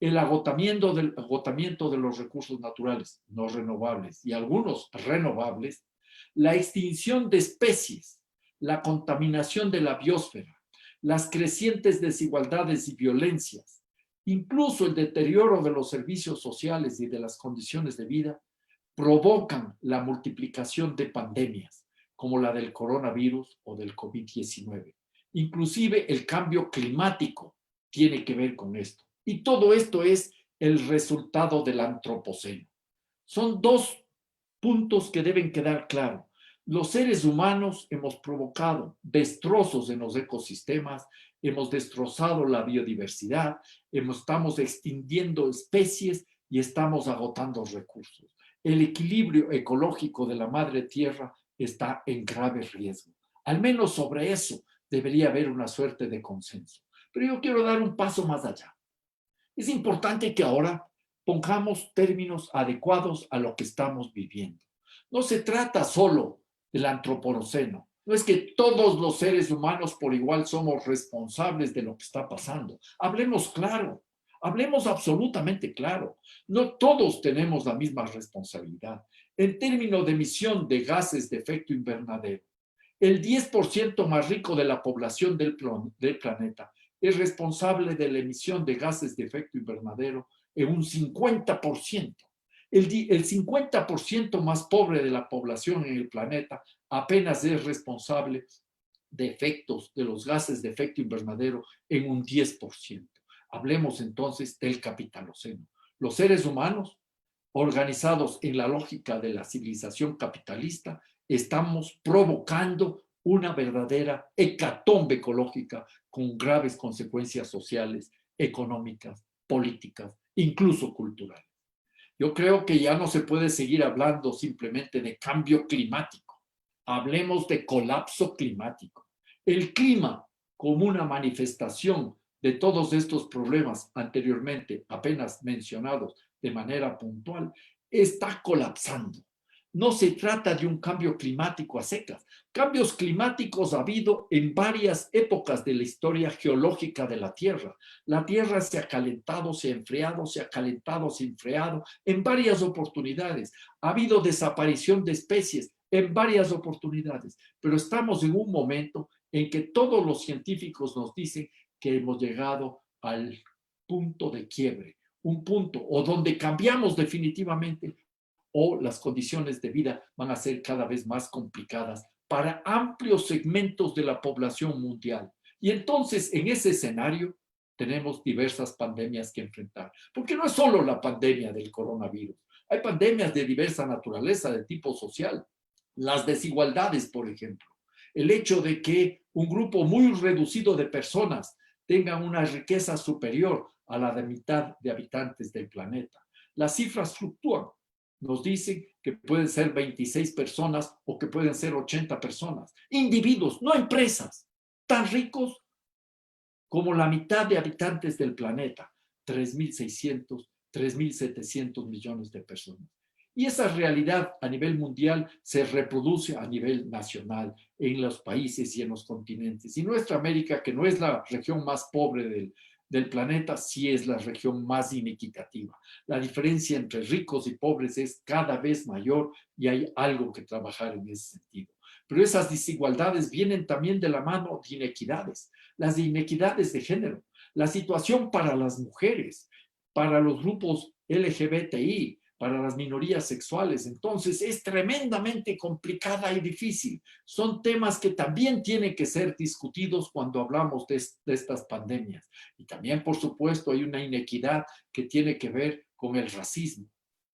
el agotamiento de los recursos naturales no renovables y algunos renovables, la extinción de especies, la contaminación de la biosfera, las crecientes desigualdades y violencias, incluso el deterioro de los servicios sociales y de las condiciones de vida, provocan la multiplicación de pandemias, como la del coronavirus o del COVID-19. Inclusive el cambio climático tiene que ver con esto. Y todo esto es el resultado del antropoceno. Son dos puntos que deben quedar claros. Los seres humanos hemos provocado destrozos en los ecosistemas, hemos destrozado la biodiversidad, estamos extinguiendo especies y estamos agotando recursos. El equilibrio ecológico de la madre tierra está en grave riesgo. Al menos sobre eso debería haber una suerte de consenso. Pero yo quiero dar un paso más allá. Es importante que ahora pongamos términos adecuados a lo que estamos viviendo. No se trata solo del antropoceno. No es que todos los seres humanos por igual somos responsables de lo que está pasando. Hablemos claro, hablemos absolutamente claro. No todos tenemos la misma responsabilidad. En términos de emisión de gases de efecto invernadero, el 10% más rico de la población del planeta es responsable de la emisión de gases de efecto invernadero en un 50%. El 50% más pobre de la población en el planeta apenas es responsable de efectos de los gases de efecto invernadero en un 10%. Hablemos entonces del capitaloceno. Los seres humanos, organizados en la lógica de la civilización capitalista, estamos provocando una verdadera hecatombe ecológica con graves consecuencias sociales, económicas, políticas, incluso culturales. Yo creo que ya no se puede seguir hablando simplemente de cambio climático. Hablemos de colapso climático. El clima, como una manifestación de todos estos problemas anteriormente apenas mencionados de manera puntual, está colapsando. No se trata de un cambio climático a secas. Cambios climáticos ha habido en varias épocas de la historia geológica de la Tierra. La Tierra se ha calentado, se ha enfriado, se ha calentado, se ha enfriado en varias oportunidades. Ha habido desaparición de especies en varias oportunidades, pero estamos en un momento en que todos los científicos nos dicen que hemos llegado al punto de quiebre, un punto o donde cambiamos definitivamente o las condiciones de vida van a ser cada vez más complicadas para amplios segmentos de la población mundial. Y entonces, en ese escenario, tenemos diversas pandemias que enfrentar. Porque no es solo la pandemia del coronavirus. Hay pandemias de diversa naturaleza, de tipo social. Las desigualdades, por ejemplo. El hecho de que un grupo muy reducido de personas tengan una riqueza superior a la de mitad de habitantes del planeta. Las cifras fluctúan. Nos dicen que pueden ser 26 personas o que pueden ser 80 personas. Individuos, no empresas, tan ricos como la mitad de habitantes del planeta, 3.600, 3.700 millones de personas. Y esa realidad a nivel mundial se reproduce a nivel nacional en los países y en los continentes. Y nuestra América, que no es la región más pobre del planeta, sí es la región más inequitativa. La diferencia entre ricos y pobres es cada vez mayor y hay algo que trabajar en ese sentido. Pero esas desigualdades vienen también de la mano de inequidades, las inequidades de género, la situación para las mujeres, para los grupos LGBTI, para las minorías sexuales. Entonces es tremendamente complicada y difícil. Son temas que también tienen que ser discutidos cuando hablamos de estas pandemias. Y también, por supuesto, hay una inequidad que tiene que ver con el racismo,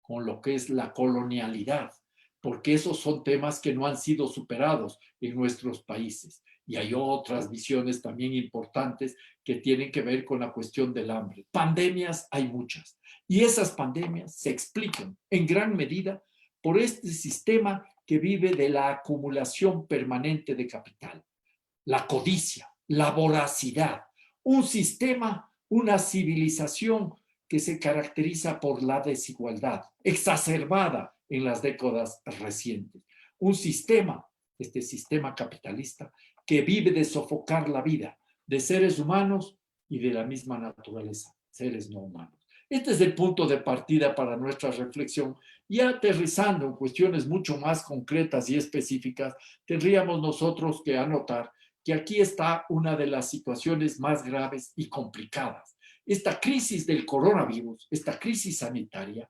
con lo que es la colonialidad, porque esos son temas que no han sido superados en nuestros países. Y hay otras visiones también importantes que tienen que ver con la cuestión del hambre. Pandemias hay muchas. Y esas pandemias se explican en gran medida por este sistema que vive de la acumulación permanente de capital, la codicia, la voracidad, un sistema, una civilización que se caracteriza por la desigualdad, exacerbada en las décadas recientes. Un sistema, este sistema capitalista, que vive de sofocar la vida de seres humanos y de la misma naturaleza, seres no humanos. Este es el punto de partida para nuestra reflexión. Y aterrizando en cuestiones mucho más concretas y específicas, tendríamos nosotros que anotar que aquí está una de las situaciones más graves y complicadas. Esta crisis del coronavirus, esta crisis sanitaria,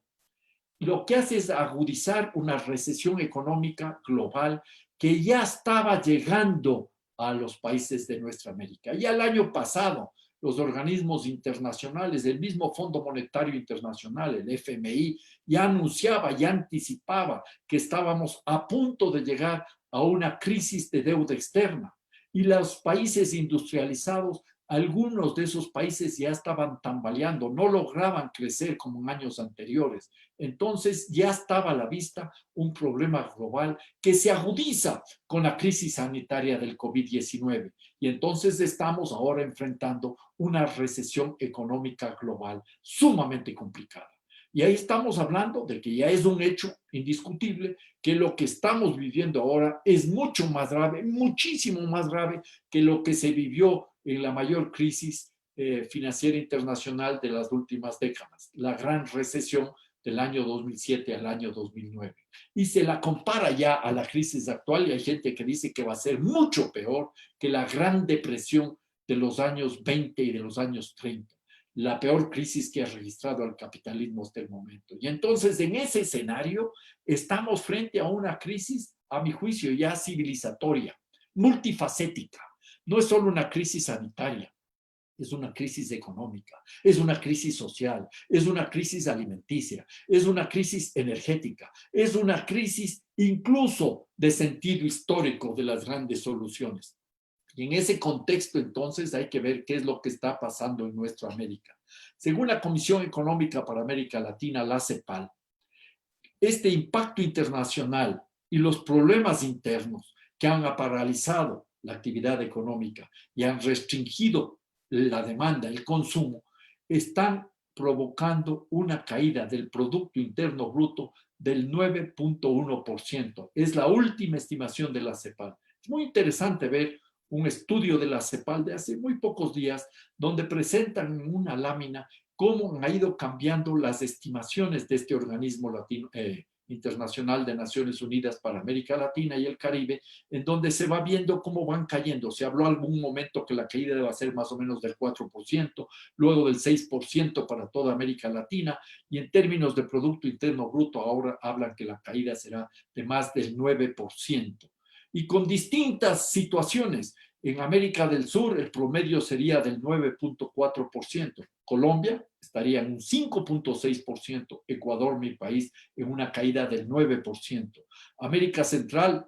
lo que hace es agudizar una recesión económica global que ya estaba llegando a los países de nuestra América. Ya el año pasado, los organismos internacionales, el mismo Fondo Monetario Internacional, el FMI, ya anunciaba, ya anticipaba que estábamos a punto de llegar a una crisis de deuda externa. Y los países industrializados, algunos de esos países ya estaban tambaleando, no lograban crecer como en años anteriores. Entonces ya estaba a la vista un problema global que se agudiza con la crisis sanitaria del COVID-19. Y entonces estamos ahora enfrentando una recesión económica global sumamente complicada. Y ahí estamos hablando de que ya es un hecho indiscutible que lo que estamos viviendo ahora es mucho más grave, muchísimo más grave que lo que se vivió en la mayor crisis financiera internacional de las últimas décadas, la gran recesión del año 2007 al año 2009. Y se la compara ya a la crisis actual y hay gente que dice que va a ser mucho peor que la gran depresión de los años 20 y de los años 30. La peor crisis que ha registrado el capitalismo hasta el momento. Y entonces en ese escenario estamos frente a una crisis, a mi juicio, ya civilizatoria, multifacética. No es solo una crisis sanitaria, es una crisis económica, es una crisis social, es una crisis alimenticia, es una crisis energética, es una crisis incluso de sentido histórico de las grandes soluciones. Y en ese contexto, entonces, hay que ver qué es lo que está pasando en nuestra América. Según la Comisión Económica para América Latina, la CEPAL, este impacto internacional y los problemas internos que han paralizado la actividad económica y han restringido la demanda, el consumo, están provocando una caída del Producto Interno Bruto del 9.1%. Es la última estimación de la CEPAL. Es muy interesante ver un estudio de la CEPAL de hace muy pocos días, donde presentan en una lámina cómo han ido cambiando las estimaciones de este organismo internacional de Naciones Unidas para América Latina y el Caribe, en donde se va viendo cómo van cayendo. Se habló algún momento que la caída debe ser más o menos del 4%, luego del 6% para toda América Latina, y en términos de Producto Interno Bruto ahora hablan que la caída será de más del 9%. Y con distintas situaciones. En América del Sur el promedio sería del 9.4%. Colombia estaría en un 5.6%. Ecuador, mi país, en una caída del 9%. América Central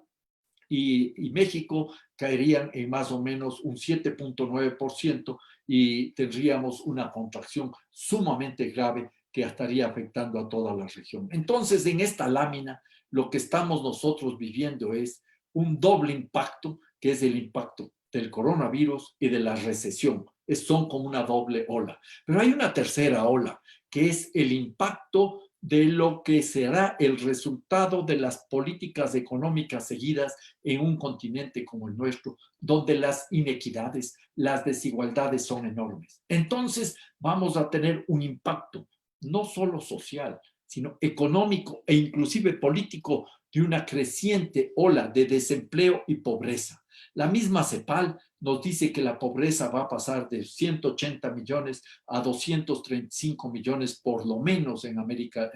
y México caerían en más o menos un 7.9% y tendríamos una contracción sumamente grave que estaría afectando a toda la región. Entonces, en esta lámina, lo que estamos nosotros viviendo es un doble impacto, que es el impacto del coronavirus y de la recesión. Son como una doble ola. Pero hay una tercera ola, que es el impacto de lo que será el resultado de las políticas económicas seguidas en un continente como el nuestro, donde las inequidades, las desigualdades son enormes. Entonces vamos a tener un impacto no solo social, sino económico e inclusive político de una creciente ola de desempleo y pobreza. La misma CEPAL nos dice que la pobreza va a pasar de 180 millones a 235 millones por lo menos en América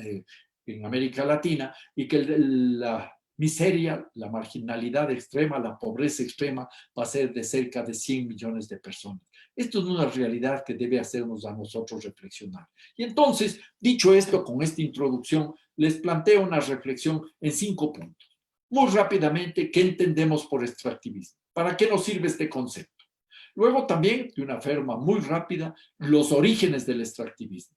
Latina, y que la miseria, la marginalidad extrema, la pobreza extrema va a ser de cerca de 100 millones de personas. Esto es una realidad que debe hacernos a nosotros reflexionar. Y entonces, dicho esto, con esta introducción, les planteo una reflexión en 5 puntos. Muy rápidamente, ¿qué entendemos por extractivismo? ¿Para qué nos sirve este concepto? Luego también, de una forma muy rápida, los orígenes del extractivismo.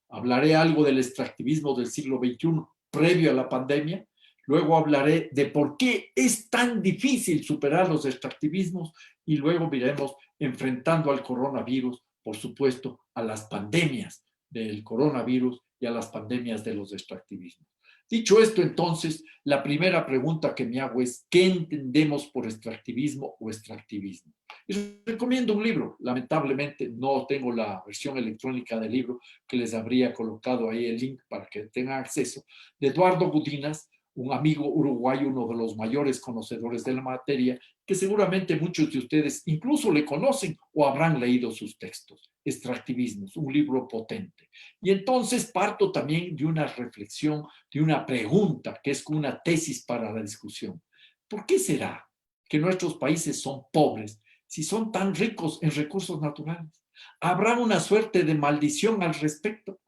Hablaré algo del extractivismo del siglo XXI previo a la pandemia. Luego hablaré de por qué es tan difícil superar los extractivismos y luego veremos enfrentando al coronavirus, por supuesto, a las pandemias del coronavirus y a las pandemias de los extractivismos. Dicho esto, entonces, la primera pregunta que me hago es, ¿qué entendemos por extractivismo o extractivismo? Y recomiendo un libro. Lamentablemente no tengo la versión electrónica del libro, que les habría colocado ahí el link para que tengan acceso, de Eduardo Gudinas, un amigo uruguayo, uno de los mayores conocedores de la materia, que seguramente muchos de ustedes incluso le conocen o habrán leído sus textos. Extractivismos, un libro potente. Y entonces parto también de una reflexión, de una pregunta, que es una tesis para la discusión. ¿Por qué será que nuestros países son pobres si son tan ricos en recursos naturales? ¿Habrá una suerte de maldición al respecto?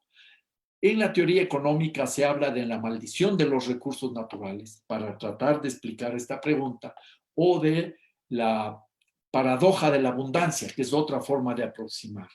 En la teoría económica se habla de la maldición de los recursos naturales para tratar de explicar esta pregunta, o de la paradoja de la abundancia, que es otra forma de aproximar.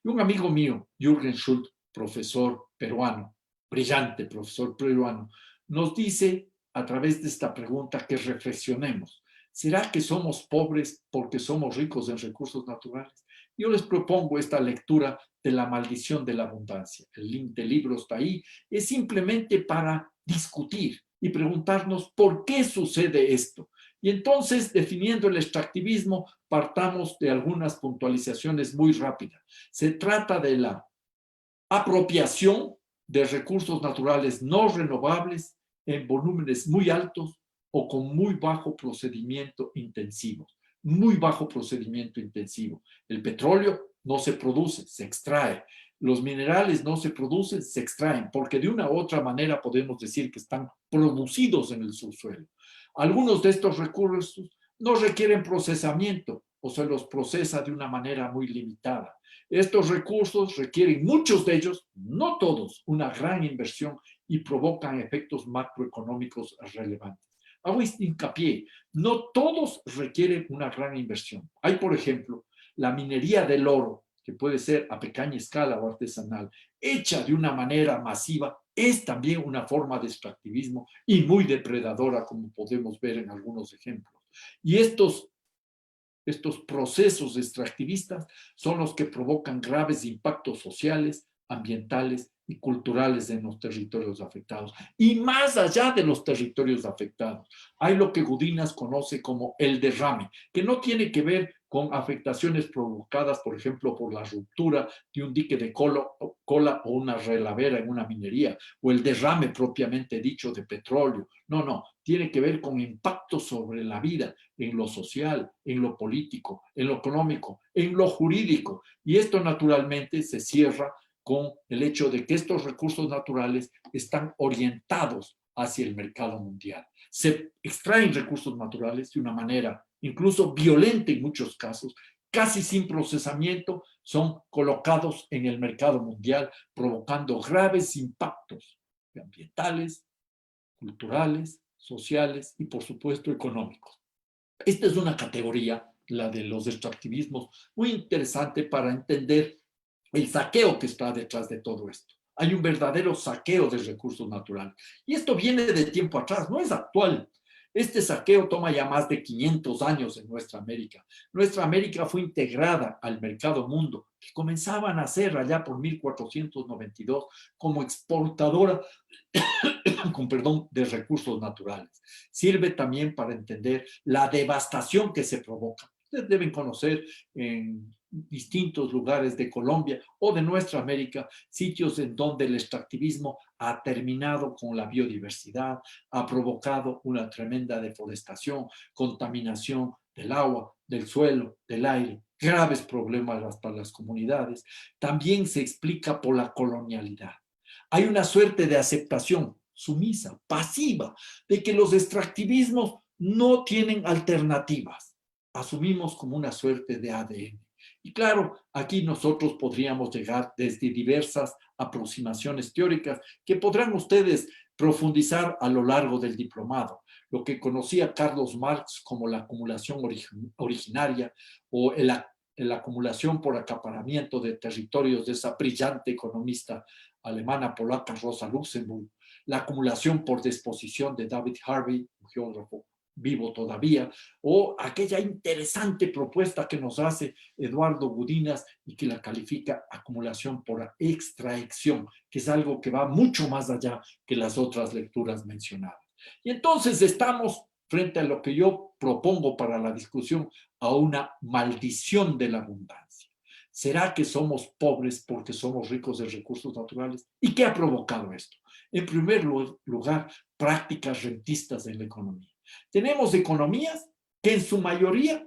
Y un amigo mío, Jürgen Schultz, profesor peruano, brillante profesor peruano, nos dice a través de esta pregunta que reflexionemos. ¿Será que somos pobres porque somos ricos en recursos naturales? Yo les propongo esta lectura de La maldición de la abundancia. El link del libro está ahí. Es simplemente para discutir y preguntarnos por qué sucede esto. Y entonces, definiendo el extractivismo, partamos de algunas puntualizaciones muy rápidas. Se trata de la apropiación de recursos naturales no renovables en volúmenes muy altos o con muy bajo procedimiento intensivo. Muy bajo procedimiento intensivo. El petróleo no se produce, se extrae. Los minerales no se producen, se extraen, porque de una u otra manera podemos decir que están producidos en el subsuelo. Algunos de estos recursos no requieren procesamiento o se los procesa de una manera muy limitada. Estos recursos requieren, muchos de ellos, no todos, una gran inversión y provocan efectos macroeconómicos relevantes. Hago hincapié, no todos requieren una gran inversión. Hay, por ejemplo, la minería del oro, que puede ser a pequeña escala o artesanal, hecha de una manera masiva, es también una forma de extractivismo y muy depredadora, como podemos ver en algunos ejemplos. Y estos procesos extractivistas son los que provocan graves impactos sociales, ambientales y culturales en los territorios afectados. Y más allá de los territorios afectados, hay lo que Gudinas conoce como el derrame, que no tiene que ver con afectaciones provocadas, por ejemplo, por la ruptura de un dique de cola o una relavera en una minería, o el derrame propiamente dicho de petróleo. No, no, tiene que ver con impactos sobre la vida, en lo social, en lo político, en lo económico, en lo jurídico. Y esto naturalmente se cierra con el hecho de que estos recursos naturales están orientados hacia el mercado mundial. Se extraen recursos naturales de una manera incluso violenta en muchos casos, casi sin procesamiento, son colocados en el mercado mundial, provocando graves impactos ambientales, culturales, sociales y, por supuesto, económicos. Esta es una categoría, la de los extractivismos, muy interesante para entender el saqueo que está detrás de todo esto. Hay un verdadero saqueo de recursos naturales. Y esto viene de tiempo atrás, no es actual. Este saqueo toma ya más de 500 años en nuestra América. Nuestra América fue integrada al mercado mundo, que comenzaba a nacer allá por 1492 como exportadora con perdón, de recursos naturales. Sirve también para entender la devastación que se provoca. Ustedes deben conocer en distintos lugares de Colombia o de nuestra América, sitios en donde el extractivismo ha terminado con la biodiversidad, ha provocado una tremenda deforestación, contaminación del agua, del suelo, del aire, graves problemas para las comunidades. También se explica por la colonialidad. Hay una suerte de aceptación sumisa, pasiva, de que los extractivismos no tienen alternativas. Asumimos como una suerte de ADN. Y claro, aquí nosotros podríamos llegar desde diversas aproximaciones teóricas que podrán ustedes profundizar a lo largo del diplomado. Lo que conocía Carlos Marx como la acumulación originaria o la acumulación por acaparamiento de territorios de esa brillante economista alemana polaca Rosa Luxemburg, la acumulación por disposición de David Harvey, un geógrafo vivo todavía, o aquella interesante propuesta que nos hace Eduardo Gudinas y que la califica acumulación por extracción, que es algo que va mucho más allá que las otras lecturas mencionadas. Y entonces estamos frente a lo que yo propongo para la discusión, a una maldición de la abundancia. ¿Será que somos pobres porque somos ricos de recursos naturales? ¿Y qué ha provocado esto? En primer lugar, prácticas rentistas en la economía. Tenemos economías que en su mayoría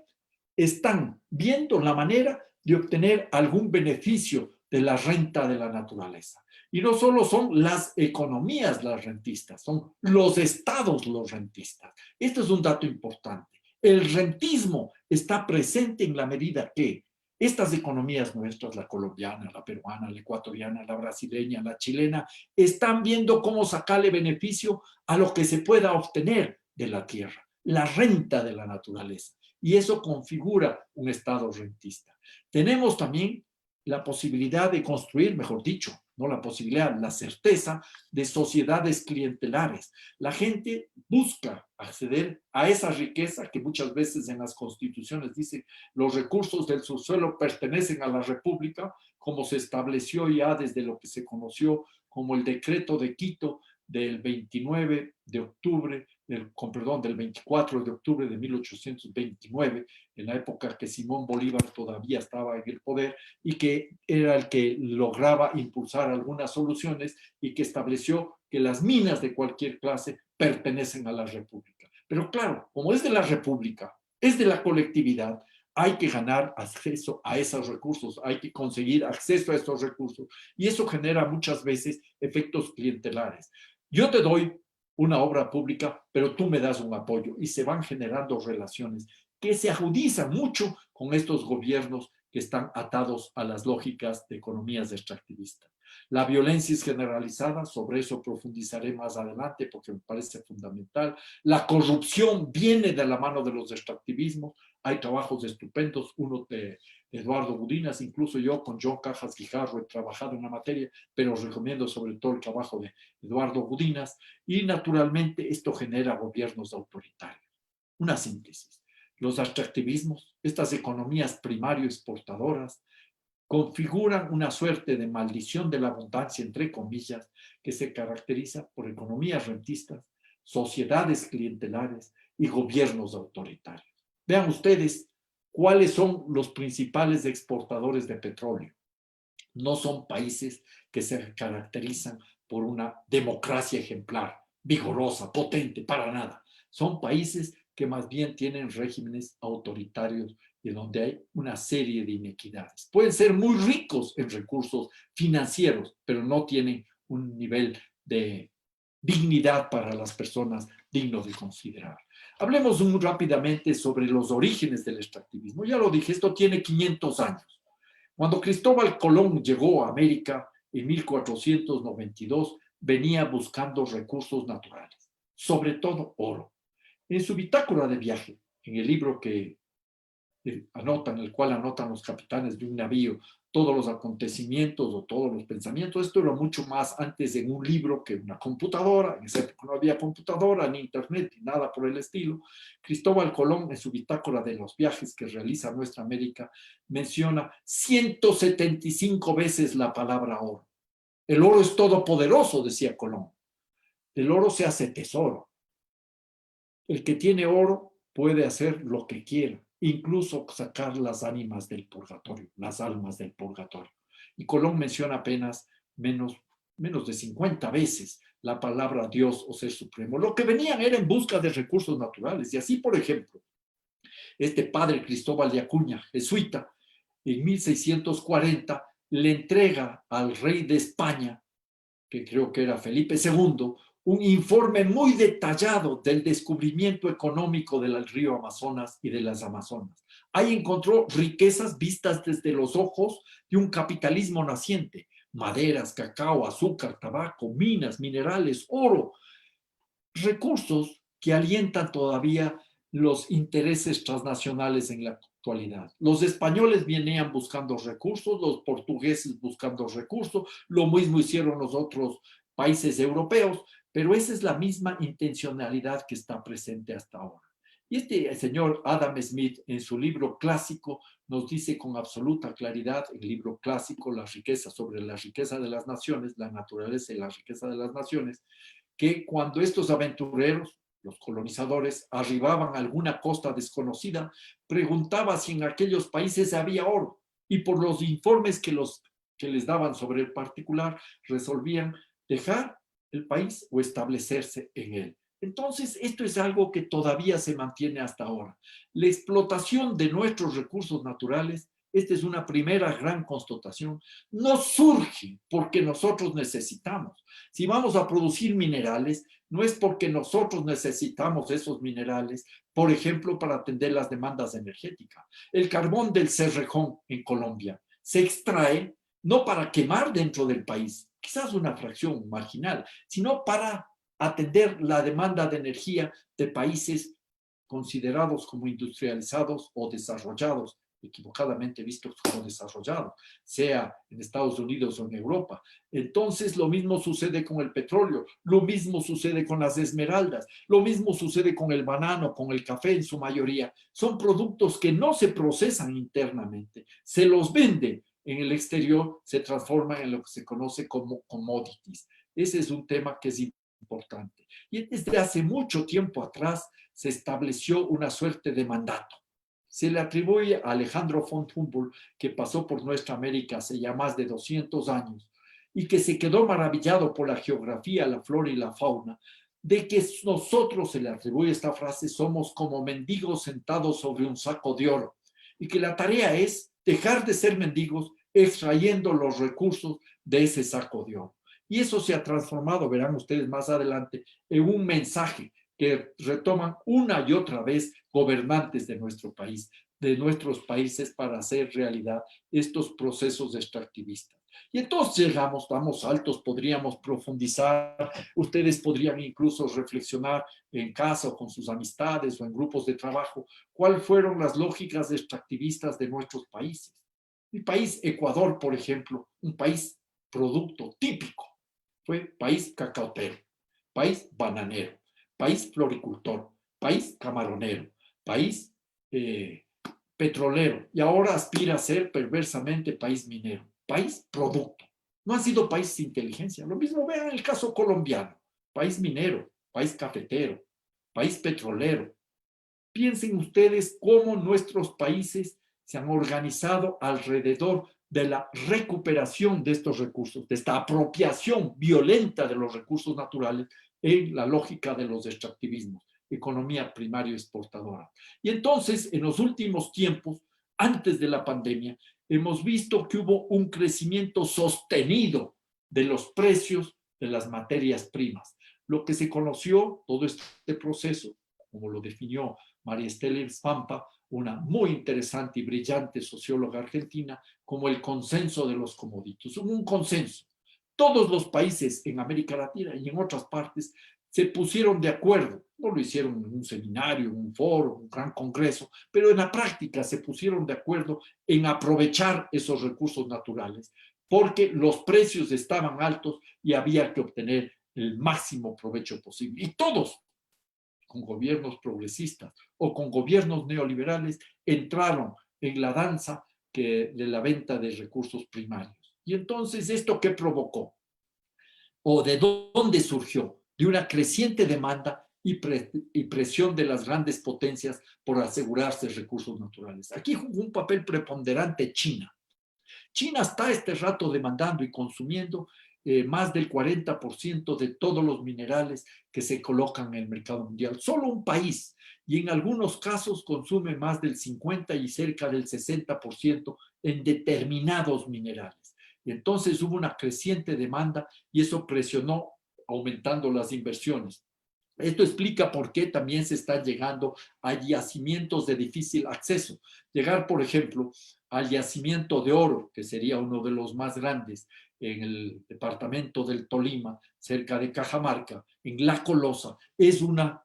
están viendo la manera de obtener algún beneficio de la renta de la naturaleza. Y no solo son las economías las rentistas, son los estados los rentistas. Esto es un dato importante. El rentismo está presente en la medida que estas economías nuestras, la colombiana, la peruana, la ecuatoriana, la brasileña, la chilena, están viendo cómo sacarle beneficio a lo que se pueda obtener de la tierra, la renta de la naturaleza. Y eso configura un estado rentista. Tenemos también la posibilidad de construir, mejor dicho, no la posibilidad, la certeza de sociedades clientelares. La gente busca acceder a esa riqueza que muchas veces en las constituciones dice los recursos del subsuelo pertenecen a la República, como se estableció ya desde lo que se conoció como el decreto de Quito del 29 de octubre, del 24 de octubre de 1829, en la época que Simón Bolívar todavía estaba en el poder y que era el que lograba impulsar algunas soluciones y que estableció que las minas de cualquier clase pertenecen a la República. Pero claro, como es de la República, es de la colectividad, hay que ganar acceso a esos recursos, hay que conseguir acceso a esos recursos y eso genera muchas veces efectos clientelares. Yo te doy una obra pública, pero tú me das un apoyo y se van generando relaciones que se agudizan mucho con estos gobiernos que están atados a las lógicas de economías extractivistas. La violencia es generalizada, sobre eso profundizaré más adelante porque me parece fundamental. La corrupción viene de la mano de los extractivismos. Hay trabajos estupendos, uno de Eduardo Gudinas, incluso yo con John Cajas Guijarro he trabajado en la materia, pero os recomiendo sobre todo el trabajo de Eduardo Gudinas. Y naturalmente esto genera gobiernos autoritarios. Una síntesis. Los extractivismos, estas economías primario exportadoras, configuran una suerte de maldición de la abundancia, entre comillas, que se caracteriza por economías rentistas, sociedades clientelares y gobiernos autoritarios. Vean ustedes cuáles son los principales exportadores de petróleo. No son países que se caracterizan por una democracia ejemplar, vigorosa, potente, para nada. Son países que más bien tienen regímenes autoritarios y donde hay una serie de inequidades. Pueden ser muy ricos en recursos financieros, pero no tienen un nivel de dignidad para las personas digno de considerar. Hablemos muy rápidamente sobre los orígenes del extractivismo. Ya lo dije, esto tiene 500 años. Cuando Cristóbal Colón llegó a América en 1492, venía buscando recursos naturales, sobre todo oro. En su bitácora de viaje, en el libro que anotan, el cual anotan los capitanes de un navío todos los acontecimientos o todos los pensamientos, esto era mucho más antes en un libro que una computadora. En esa época no había computadora, ni internet, ni nada por el estilo. Cristóbal Colón, en su bitácora de los viajes que realiza a nuestra América, menciona 175 veces la palabra oro. El oro es todopoderoso, decía Colón. Del oro se hace tesoro. El que tiene oro puede hacer lo que quiera, incluso sacar las ánimas del purgatorio, las almas del purgatorio. Y Colón menciona apenas menos de 50 veces la palabra Dios o Ser Supremo. Lo que venían era en busca de recursos naturales. Y así, por ejemplo, este padre Cristóbal de Acuña, jesuita, en 1640 le entrega al rey de España, que creo que era Felipe II, un informe muy detallado del descubrimiento económico del río Amazonas y de las Amazonas. Ahí encontró riquezas vistas desde los ojos de un capitalismo naciente: maderas, cacao, azúcar, tabaco, minas, minerales, oro, recursos que alientan todavía los intereses transnacionales en la actualidad. Los españoles venían buscando recursos, los portugueses buscando recursos, lo mismo hicieron los otros países europeos, pero esa es la misma intencionalidad que está presente hasta ahora. Y este señor Adam Smith, en su libro clásico, nos dice con absoluta claridad, el libro clásico, La riqueza sobre la riqueza de las naciones, la naturaleza y la riqueza de las naciones, que cuando estos aventureros, los colonizadores, arribaban a alguna costa desconocida, preguntaba si en aquellos países había oro, y por los informes que les daban sobre el particular, resolvían dejar el país o establecerse en él. Entonces, esto es algo que todavía se mantiene hasta ahora. La explotación de nuestros recursos naturales, esta es una primera gran constatación, no surge porque nosotros necesitamos. Si vamos a producir minerales, no es porque nosotros necesitamos esos minerales, por ejemplo, para atender las demandas energéticas. El carbón del Cerrejón en Colombia se extrae no para quemar dentro del país, quizás una fracción marginal, sino para atender la demanda de energía de países considerados como industrializados o desarrollados, equivocadamente vistos como desarrollados, sea en Estados Unidos o en Europa. Entonces, lo mismo sucede con el petróleo, lo mismo sucede con las esmeraldas, lo mismo sucede con el banano, con el café en su mayoría. Son productos que no se procesan internamente, se los vende en el exterior, se transforman en lo que se conoce como commodities. Ese es un tema que es importante. Y desde hace mucho tiempo atrás se estableció una suerte de mandato. Se le atribuye a Alejandro von Humboldt, que pasó por nuestra América hace ya más de 200 años y que se quedó maravillado por la geografía, la flora y la fauna, de que nosotros, se le atribuye esta frase, somos como mendigos sentados sobre un saco de oro y que la tarea es dejar de ser mendigos extrayendo los recursos de ese saco de oro. Y eso se ha transformado, verán ustedes más adelante, en un mensaje que retoman una y otra vez gobernantes de nuestro país, de nuestros países, para hacer realidad estos procesos extractivistas. Y entonces llegamos, estamos altos, podríamos profundizar, ustedes podrían incluso reflexionar en casa o con sus amistades o en grupos de trabajo, cuáles fueron las lógicas extractivistas de nuestros países. Mi país, Ecuador, por ejemplo, un país producto típico, fue país cacautero, país bananero, país floricultor, país camaronero, país petrolero, y ahora aspira a ser perversamente país minero, país producto. No ha sido país de inteligencia. Lo mismo vean el caso colombiano, país minero, país cafetero, país petrolero. Piensen ustedes cómo nuestros países se han organizado alrededor de la recuperación de estos recursos, de esta apropiación violenta de los recursos naturales en la lógica de los extractivismos, economía primaria exportadora. Y entonces, en los últimos tiempos, antes de la pandemia, hemos visto que hubo un crecimiento sostenido de los precios de las materias primas. Lo que se conoció, todo este proceso, como lo definió María Estela Pampa, una muy interesante y brillante socióloga argentina, como el consenso de los commodities. Hubo un consenso. Todos los países en América Latina y en otras partes se pusieron de acuerdo. No lo hicieron en un seminario, un foro, un gran congreso, pero en la práctica se pusieron de acuerdo en aprovechar esos recursos naturales, porque los precios estaban altos y había que obtener el máximo provecho posible. Y todos, con gobiernos progresistas o con gobiernos neoliberales, entraron en la danza de la venta de recursos primarios. Y entonces, ¿esto qué provocó? ¿O de dónde surgió? De una creciente demanda y presión de las grandes potencias por asegurarse recursos naturales. Aquí jugó un papel preponderante China. China está este rato demandando y consumiendo más del 40% de todos los minerales que se colocan en el mercado mundial. Solo un país, y en algunos casos consume más del 50 y cerca del 60% en determinados minerales. Y entonces hubo una creciente demanda y eso presionó aumentando las inversiones. Esto explica por qué también se está llegando a yacimientos de difícil acceso. Llegar, por ejemplo, al yacimiento de oro, que sería uno de los más grandes en el departamento del Tolima, cerca de Cajamarca, en La Colosa, es una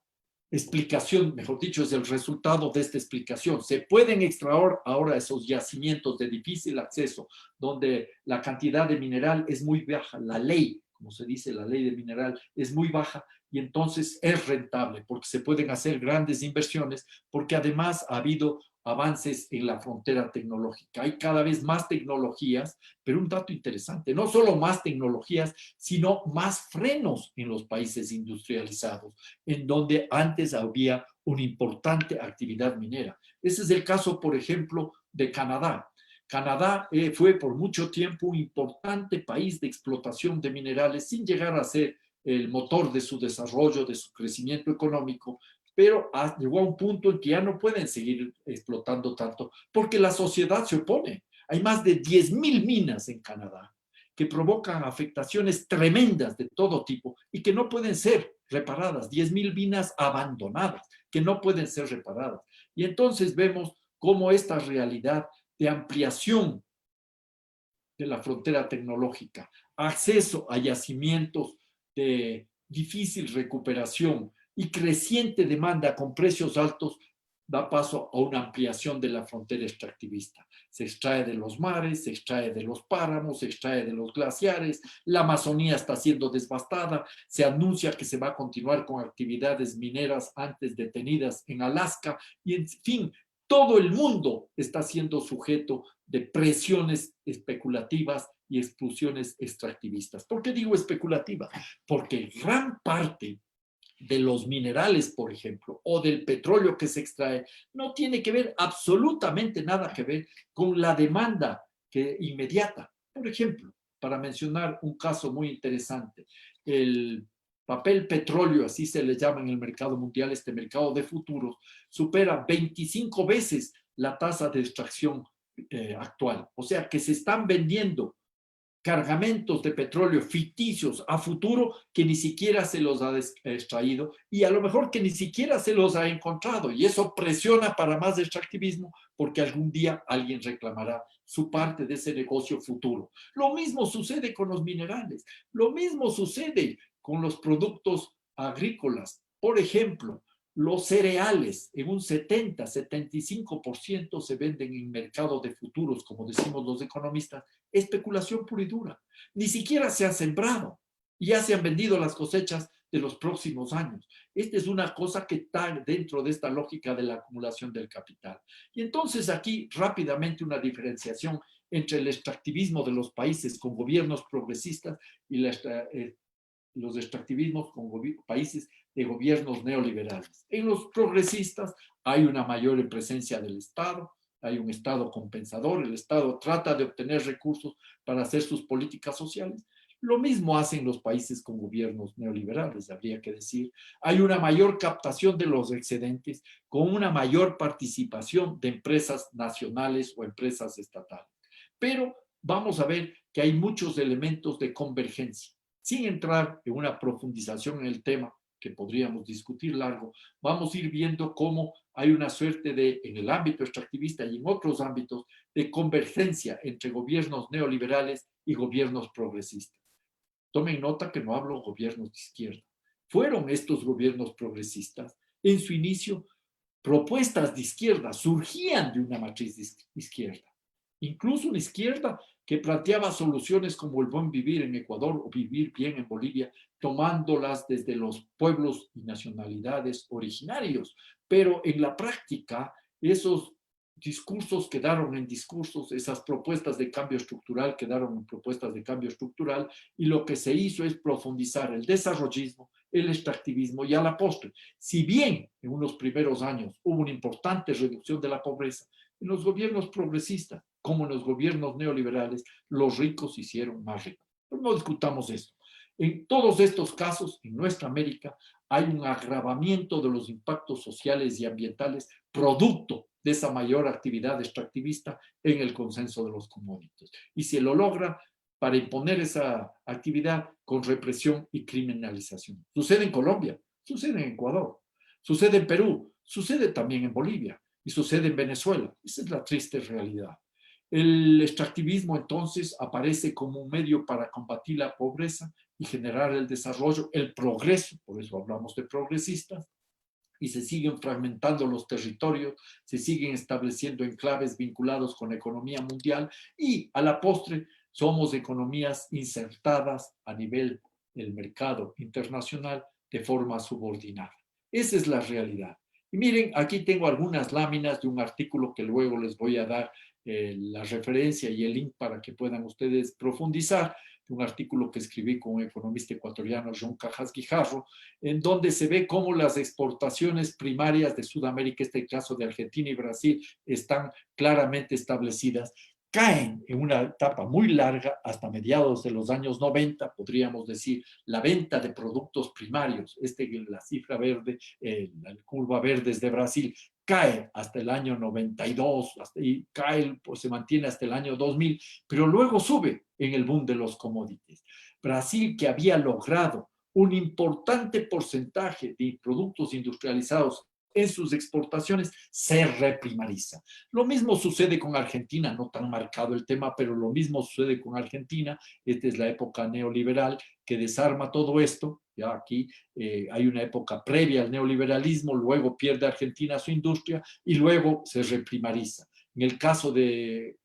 explicación, mejor dicho, es el resultado de esta explicación. Se pueden extraer ahora esos yacimientos de difícil acceso, donde la cantidad de mineral es muy baja, la ley, como se dice, la ley de mineral es muy baja, y entonces es rentable porque se pueden hacer grandes inversiones, porque además ha habido avances en la frontera tecnológica. Hay cada vez más tecnologías, pero un dato interesante, no solo más tecnologías, sino más frenos en los países industrializados, en donde antes había una importante actividad minera. Ese es el caso, por ejemplo, de Canadá. Canadá fue por mucho tiempo un importante país de explotación de minerales sin llegar a ser el motor de su desarrollo, de su crecimiento económico, pero llegó a un punto en que ya no pueden seguir explotando tanto porque la sociedad se opone. Hay más de 10.000 minas en Canadá que provocan afectaciones tremendas de todo tipo y que no pueden ser reparadas. 10.000 minas abandonadas que no pueden ser reparadas. Y entonces vemos cómo esta realidad de ampliación de la frontera tecnológica, acceso a yacimientos de difícil recuperación y creciente demanda con precios altos, da paso a una ampliación de la frontera extractivista. Se extrae de los mares, se extrae de los páramos, se extrae de los glaciares, la Amazonía está siendo devastada, se anuncia que se va a continuar con actividades mineras antes detenidas en Alaska y en fin, todo el mundo está siendo sujeto de presiones especulativas y expulsiones extractivistas. ¿Por qué digo especulativa? Porque gran parte de los minerales, por ejemplo, o del petróleo que se extrae, no tiene que ver absolutamente nada que ver con la demanda inmediata. Por ejemplo, para mencionar un caso muy interesante, el papel petróleo, así se le llama en el mercado mundial, este mercado de futuros, supera 25 veces la tasa de extracción actual. O sea que se están vendiendo cargamentos de petróleo ficticios a futuro que ni siquiera se los ha extraído y a lo mejor que ni siquiera se los ha encontrado, y eso presiona para más extractivismo porque algún día alguien reclamará su parte de ese negocio futuro. Lo mismo sucede con los minerales, lo mismo sucede con los productos agrícolas. Por ejemplo, los cereales en un 70-75% se venden en mercado de futuros, como decimos los economistas, especulación pura y dura. Ni siquiera se han sembrado y ya se han vendido las cosechas de los próximos años. Esta es una cosa que está dentro de esta lógica de la acumulación del capital. Y entonces aquí rápidamente una diferenciación entre el extractivismo de los países con gobiernos progresistas y los extractivismos con países de gobiernos neoliberales. En los progresistas hay una mayor presencia del Estado, hay un Estado compensador, el Estado trata de obtener recursos para hacer sus políticas sociales. Lo mismo hacen los países con gobiernos neoliberales, habría que decir. Hay una mayor captación de los excedentes con una mayor participación de empresas nacionales o empresas estatales. Pero vamos a ver que hay muchos elementos de convergencia. Sin entrar en una profundización en el tema, que podríamos discutir largo, vamos a ir viendo cómo hay una suerte de, en el ámbito extractivista y en otros ámbitos, de convergencia entre gobiernos neoliberales y gobiernos progresistas. Tomen nota que no hablo de gobiernos de izquierda. Fueron estos gobiernos progresistas, en su inicio, propuestas de izquierda, surgían de una matriz de izquierda. Incluso una izquierda que planteaba soluciones como el buen vivir en Ecuador o vivir bien en Bolivia, tomándolas desde los pueblos y nacionalidades originarios. Pero en la práctica, esos discursos quedaron en discursos, esas propuestas de cambio estructural quedaron en propuestas de cambio estructural, y lo que se hizo es profundizar el desarrollismo, el extractivismo y a la postre. Si bien en unos primeros años hubo una importante reducción de la pobreza, en los gobiernos progresistas, como en los gobiernos neoliberales, los ricos se hicieron más ricos. Pero no discutamos esto. En todos estos casos, en nuestra América, hay un agravamiento de los impactos sociales y ambientales producto de esa mayor actividad extractivista en el consenso de los commodities. Y se lo logra para imponer esa actividad con represión y criminalización. Sucede en Colombia, sucede en Ecuador, sucede en Perú, sucede también en Bolivia y sucede en Venezuela. Esa es la triste realidad. El extractivismo entonces aparece como un medio para combatir la pobreza y generar el desarrollo, el progreso, por eso hablamos de progresistas, y se siguen fragmentando los territorios, se siguen estableciendo enclaves vinculados con la economía mundial y a la postre somos economías insertadas a nivel del mercado internacional de forma subordinada. Esa es la realidad. Y miren, aquí tengo algunas láminas de un artículo que luego les voy a dar la referencia y el link para que puedan ustedes profundizar, de un artículo que escribí con un economista ecuatoriano, John Cajas Guijarro, en donde se ve cómo las exportaciones primarias de Sudamérica, este caso de Argentina y Brasil, están claramente establecidas, caen en una etapa muy larga hasta mediados de los años 90, podríamos decir, la venta de productos primarios, la cifra verde, la curva verde es de Brasil, cae hasta el año 92, y cae, pues se mantiene hasta el año 2000, pero luego sube en el boom de los commodities. Brasil, que había logrado un importante porcentaje de productos industrializados en sus exportaciones, se reprimariza. Lo mismo sucede con Argentina, no tan marcado el tema, pero lo mismo sucede con Argentina. Esta es la época neoliberal que desarma todo esto. Ya aquí hay una época previa al neoliberalismo, luego pierde Argentina su industria y luego se reprimariza. En el caso de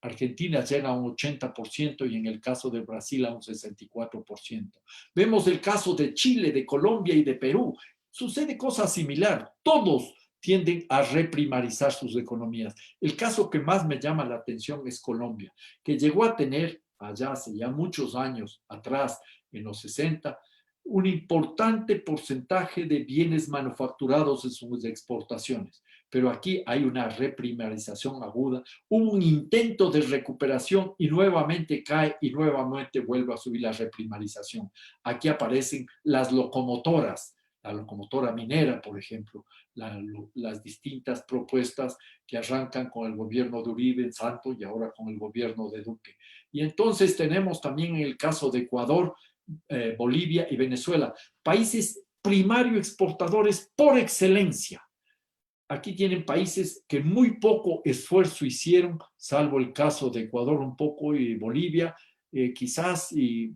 Argentina llega a un 80% y en el caso de Brasil a un 64%. Vemos el caso de Chile, de Colombia y de Perú. Sucede cosa similar. Todos tienden a reprimarizar sus economías. El caso que más me llama la atención es Colombia, que llegó a tener allá hace ya muchos años atrás, en los 60, un importante porcentaje de bienes manufacturados en sus exportaciones. Pero aquí hay una reprimarización aguda, un intento de recuperación y nuevamente cae y nuevamente vuelve a subir la reprimarización. Aquí aparecen las locomotoras, la locomotora minera, por ejemplo, las distintas propuestas que arrancan con el gobierno de Uribe, Santos y ahora con el gobierno de Duque. Y entonces tenemos también en el caso de Ecuador, Bolivia y Venezuela, países primario exportadores por excelencia. Aquí tienen países que muy poco esfuerzo hicieron, salvo el caso de Ecuador un poco y Bolivia, quizás, y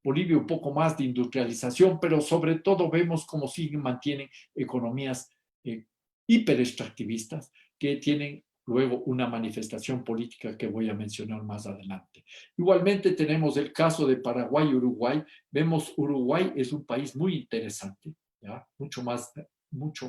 Bolivia un poco más de industrialización, pero sobre todo vemos cómo siguen, mantienen economías hiperextractivistas que tienen luego una manifestación política que voy a mencionar más adelante. Igualmente tenemos el caso de Paraguay y Uruguay. Vemos Uruguay es un país muy interesante, ¿ya? Mucho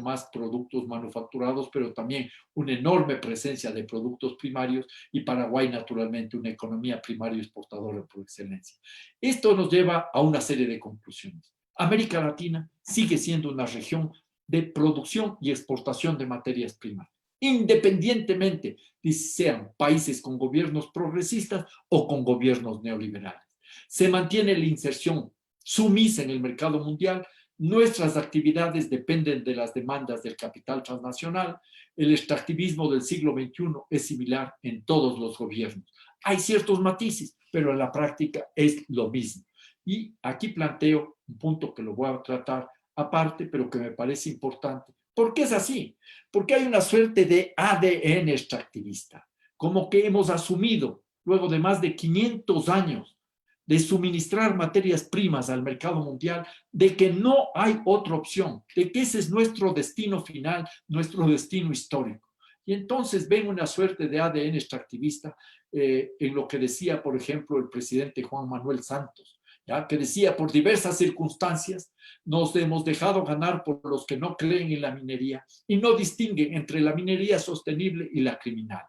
más productos manufacturados, pero también una enorme presencia de productos primarios, y Paraguay naturalmente una economía primaria exportadora por excelencia. Esto nos lleva a una serie de conclusiones. América Latina sigue siendo una región de producción y exportación de materias primas, independientemente de si sean países con gobiernos progresistas o con gobiernos neoliberales. Se mantiene la inserción sumisa en el mercado mundial. Nuestras actividades dependen de las demandas del capital transnacional. El extractivismo del siglo XXI es similar en todos los gobiernos. Hay ciertos matices, pero en la práctica es lo mismo. Y aquí planteo un punto que lo voy a tratar aparte, pero que me parece importante. ¿Por qué es así? Porque hay una suerte de ADN extractivista, como que hemos asumido, luego de más de 500 años de suministrar materias primas al mercado mundial, de que no hay otra opción, de que ese es nuestro destino final, nuestro destino histórico. Y entonces ven una suerte de ADN extractivista en lo que decía, por ejemplo, el presidente Juan Manuel Santos, ¿ya? Que decía, por diversas circunstancias, nos hemos dejado ganar por los que no creen en la minería y no distinguen entre la minería sostenible y la criminal.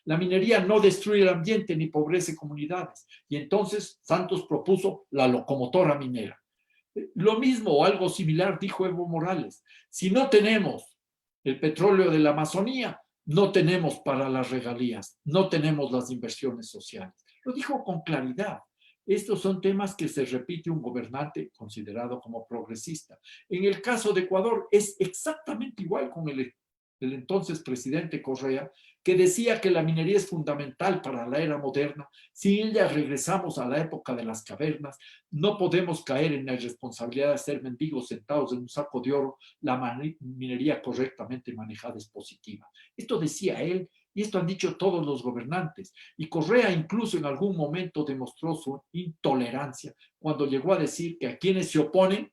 La minería no destruye el ambiente ni pobrece comunidades. Y entonces Santos propuso la locomotora minera. Lo mismo o algo similar dijo Evo Morales. Si no tenemos el petróleo de la Amazonía, no tenemos para las regalías, no tenemos las inversiones sociales. Lo dijo con claridad. Estos son temas que se repite un gobernante considerado como progresista. En el caso de Ecuador es exactamente igual con el entonces presidente Correa, que decía que la minería es fundamental para la era moderna. Si ella regresamos a la época de las cavernas, no podemos caer en la irresponsabilidad de ser mendigos sentados en un saco de oro. La minería correctamente manejada es positiva. Esto decía él, y esto han dicho todos los gobernantes. Y Correa incluso en algún momento demostró su intolerancia cuando llegó a decir que a quienes se oponen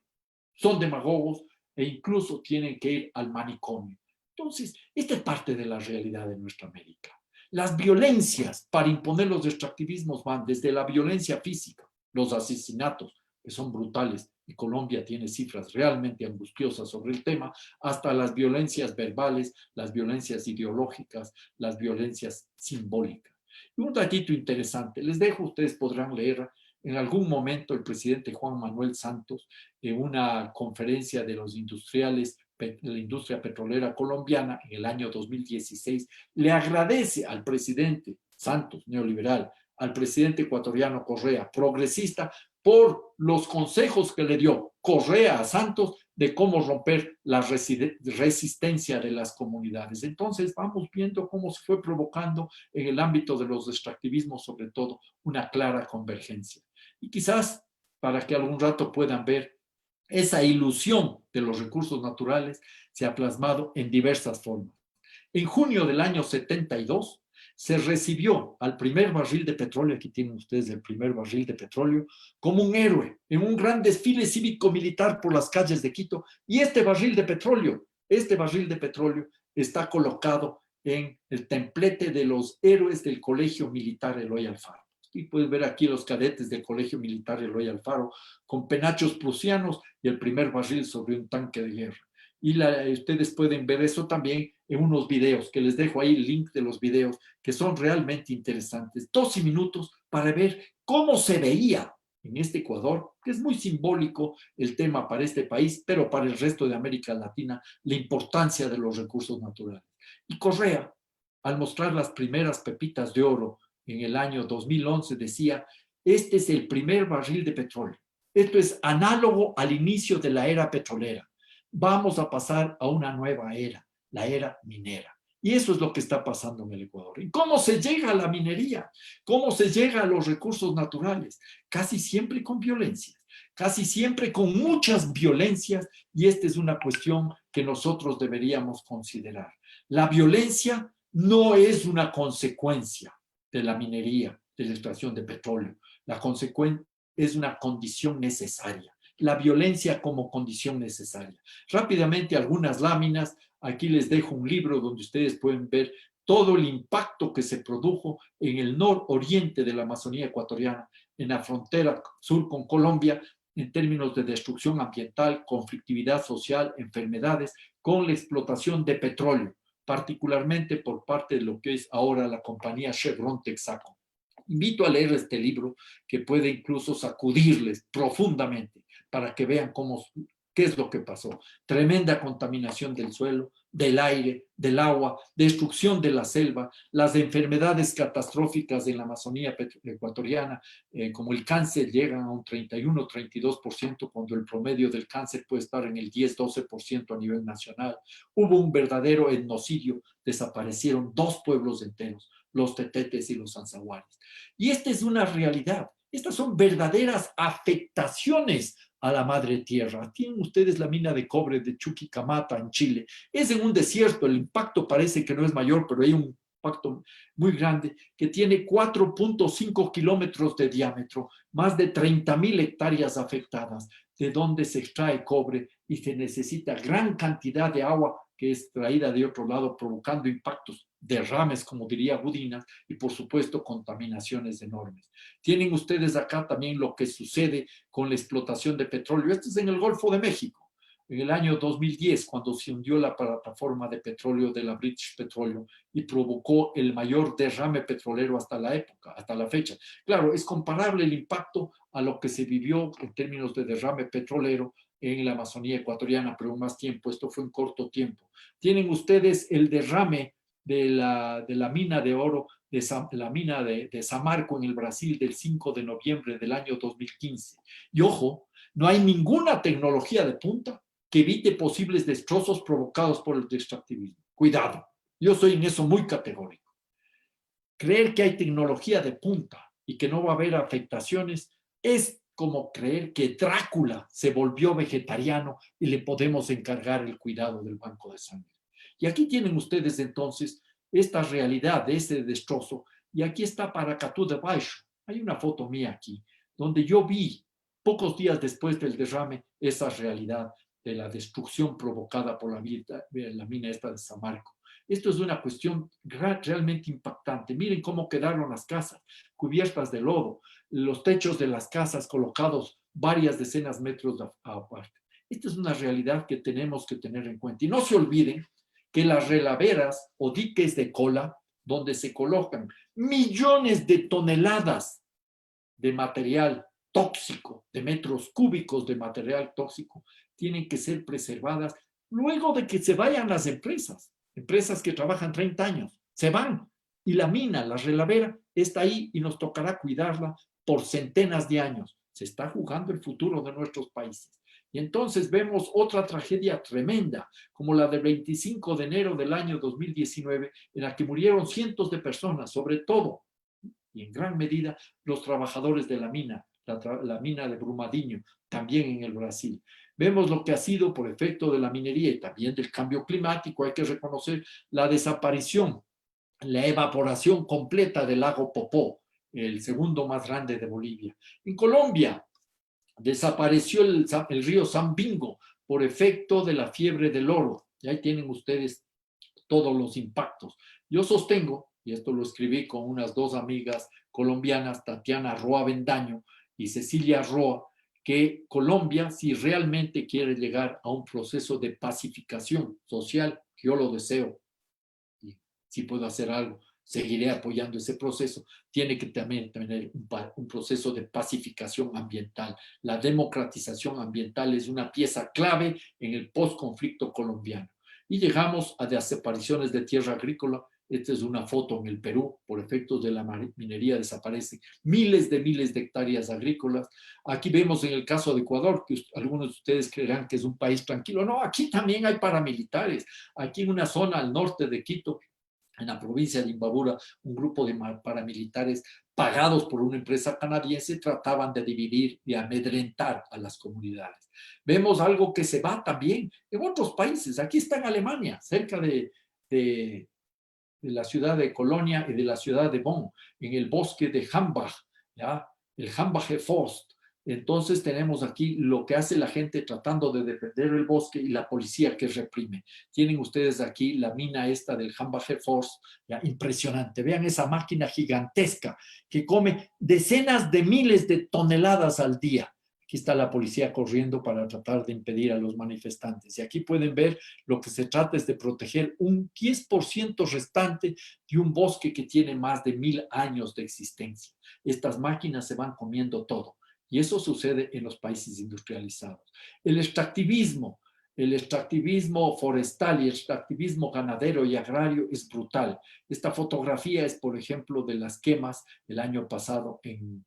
son demagogos e incluso tienen que ir al manicomio. Entonces, esta es parte de la realidad de nuestra América. Las violencias para imponer los extractivismos van desde la violencia física, los asesinatos, que son brutales y Colombia tiene cifras realmente angustiosas sobre el tema, hasta las violencias verbales, las violencias ideológicas, las violencias simbólicas. Y un datito interesante, les dejo, ustedes podrán leer en algún momento el presidente Juan Manuel Santos, en una conferencia de los industriales de la industria petrolera colombiana en el año 2016, le agradece al presidente Santos, neoliberal, al presidente ecuatoriano Correa, progresista, por los consejos que le dio Correa a Santos de cómo romper la resistencia de las comunidades. Entonces vamos viendo cómo se fue provocando en el ámbito de los extractivismos, sobre todo, una clara convergencia. Y quizás para que algún rato puedan ver, esa ilusión de los recursos naturales se ha plasmado en diversas formas. En junio del año 72 se recibió al primer barril de petróleo, aquí tienen ustedes el primer barril de petróleo, como un héroe en un gran desfile cívico-militar por las calles de Quito. Y este barril de petróleo está colocado en el templete de los héroes del Colegio Militar Eloy Alfaro. Y pueden ver aquí los cadetes del Colegio Militar Eloy Alfaro con penachos prusianos y el primer barril sobre un tanque de guerra. Y ustedes pueden ver eso también en unos videos, que les dejo ahí el link de los videos, que son realmente interesantes. 12 minutos para ver cómo se veía en este Ecuador, que es muy simbólico el tema para este país, pero para el resto de América Latina, la importancia de los recursos naturales. Y Correa, al mostrar las primeras pepitas de oro en el año 2011, decía, este es el primer barril de petróleo. Esto es análogo al inicio de la era petrolera. Vamos a pasar a una nueva era, la era minera. Y eso es lo que está pasando en el Ecuador. ¿Y cómo se llega a la minería? ¿Cómo se llega a los recursos naturales? Casi siempre con violencias, casi siempre con muchas violencias, y esta es una cuestión que nosotros deberíamos considerar. La violencia no es una consecuencia de la minería, de la extracción de petróleo. La consecuencia es una condición necesaria. La violencia como condición necesaria. Rápidamente, algunas láminas. Aquí les dejo un libro donde ustedes pueden ver todo el impacto que se produjo en el nororiente de la Amazonía ecuatoriana, en la frontera sur con Colombia, en términos de destrucción ambiental, conflictividad social, enfermedades, con la explotación de petróleo, particularmente por parte de lo que es ahora la compañía Chevron Texaco. Invito a leer este libro, que puede incluso sacudirles profundamente para que vean qué es lo que pasó. Tremenda contaminación del suelo, del aire, del agua, destrucción de la selva, las enfermedades catastróficas en la Amazonía ecuatoriana, como el cáncer, llegan a un 31-32%, cuando el promedio del cáncer puede estar en el 10-12% a nivel nacional. Hubo un verdadero etnocidio, desaparecieron 2 pueblos enteros, los tetetes y los anzahuares. Y esta es una realidad. Estas son verdaderas afectaciones a la madre tierra. Tienen ustedes la mina de cobre de Chuquicamata en Chile. Es en un desierto, el impacto parece que no es mayor, pero hay un impacto muy grande, que tiene 4.5 kilómetros de diámetro, más de 30.000 hectáreas afectadas, de donde se extrae cobre y se necesita gran cantidad de agua que es traída de otro lado, provocando impactos, derrames, como diría Gudinas, y por supuesto contaminaciones enormes. Tienen ustedes acá también lo que sucede con la explotación de petróleo. Esto es en el Golfo de México, en el año 2010, cuando se hundió la plataforma de petróleo de la British Petroleum y provocó el mayor derrame petrolero hasta la época, hasta la fecha. Claro, es comparable el impacto a lo que se vivió en términos de derrame petrolero en la Amazonía ecuatoriana, pero más tiempo, esto fue en corto tiempo. Tienen ustedes el derrame de la mina de oro, la mina de Samarco en el Brasil, del 5 de noviembre del año 2015. Y ojo, no hay ninguna tecnología de punta que evite posibles destrozos provocados por el extractivismo. Cuidado, yo soy en eso muy categórico. Creer que hay tecnología de punta y que no va a haber afectaciones es como creer que Drácula se volvió vegetariano y le podemos encargar el cuidado del banco de sangre. Y aquí tienen ustedes entonces esta realidad de ese destrozo. Y aquí está Paracatú de Baixo. Hay una foto mía aquí, donde yo vi, pocos días después del derrame, esa realidad de la destrucción provocada por la mina esta de Samarco. Esto es una cuestión realmente impactante. Miren cómo quedaron las casas cubiertas de lodo, los techos de las casas colocados varias decenas de metros aparte. Esta es una realidad que tenemos que tener en cuenta. Y no se olviden que las relaveras o diques de cola, donde se colocan millones de toneladas de material tóxico, de metros cúbicos de material tóxico, tienen que ser preservadas luego de que se vayan las empresas que trabajan 30 años, se van y la mina, la relavera, está ahí y nos tocará cuidarla por centenas de años. Se está jugando el futuro de nuestros países. Y entonces vemos otra tragedia tremenda, como la del 25 de enero del año 2019, en la que murieron cientos de personas, sobre todo y en gran medida los trabajadores de la mina, la mina de Brumadinho, también en el Brasil. Vemos lo que ha sido por efecto de la minería y también del cambio climático. Hay que reconocer la desaparición, la evaporación completa del lago Popó, el segundo más grande de Bolivia. En Colombia desapareció el río Sambingo por efecto de la fiebre del oro. Y ahí tienen ustedes todos los impactos. Yo sostengo, y esto lo escribí con unas dos amigas colombianas, Tatiana Roa Bendaño y Cecilia Roa, que Colombia, si realmente quiere llegar a un proceso de pacificación social, que yo lo deseo, y si puedo hacer algo, seguiré apoyando ese proceso, tiene que también tener un proceso de pacificación ambiental. La democratización ambiental es una pieza clave en el postconflicto colombiano. Y llegamos a desapariciones de tierra agrícola. Esta es una foto en el Perú, por efectos de la minería desaparecen miles de hectáreas agrícolas. Aquí vemos en el caso de Ecuador, que algunos de ustedes creerán que es un país tranquilo. No, aquí también hay paramilitares. Aquí en una zona al norte de Quito, en la provincia de Imbabura, un grupo de paramilitares pagados por una empresa canadiense trataban de dividir y amedrentar a las comunidades. Vemos algo que se va también en otros países. Aquí está en Alemania, cerca de la ciudad de Colonia y de la ciudad de Bonn, en el bosque de Hambach, ¿ya? El Hambacher Forst. Entonces tenemos aquí lo que hace la gente tratando de defender el bosque y la policía que reprime. Tienen ustedes aquí la mina esta del Hambacher Forst, ya, impresionante. Vean esa máquina gigantesca que come decenas de miles de toneladas al día. Aquí está la policía corriendo para tratar de impedir a los manifestantes. Y aquí pueden ver lo que se trata es de proteger un 10% restante de un bosque que tiene más de 1000 años de existencia. Estas máquinas se van comiendo todo. Y eso sucede en los países industrializados. El extractivismo forestal y el extractivismo ganadero y agrario es brutal. Esta fotografía es, por ejemplo, de las quemas el año pasado en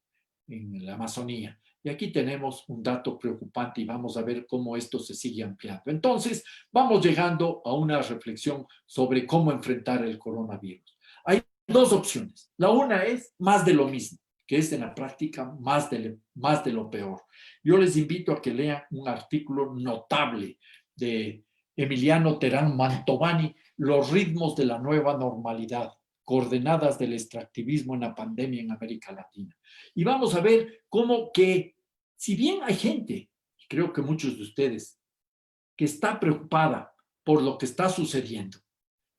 la Amazonía. Y aquí tenemos un dato preocupante y vamos a ver cómo esto se sigue ampliando. Entonces, vamos llegando a una reflexión sobre cómo enfrentar el coronavirus. Hay dos opciones. La una es más de lo mismo, que es en la práctica más de lo peor. Yo les invito a que lean un artículo notable de Emiliano Terán Mantovani, Los ritmos de la nueva normalidad, coordenadas del extractivismo en la pandemia en América Latina. Y vamos a ver cómo que, si bien hay gente, creo que muchos de ustedes, que está preocupada por lo que está sucediendo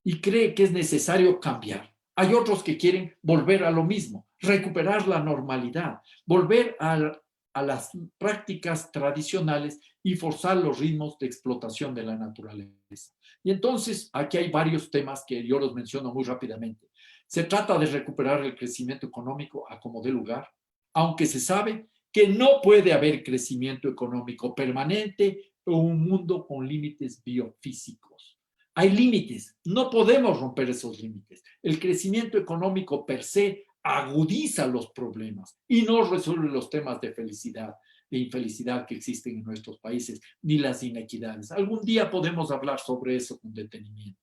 y cree que es necesario cambiar, hay otros que quieren volver a lo mismo, recuperar la normalidad, volver a las prácticas tradicionales y forzar los ritmos de explotación de la naturaleza. Y entonces aquí hay varios temas que yo los menciono muy rápidamente. Se trata de recuperar el crecimiento económico a como dé lugar, aunque se sabe que no puede haber crecimiento económico permanente en un mundo con límites biofísicos. Hay límites, no podemos romper esos límites. El crecimiento económico per se agudiza los problemas y no resuelve los temas de felicidad e infelicidad que existen en nuestros países, ni las inequidades. Algún día podemos hablar sobre eso con detenimiento.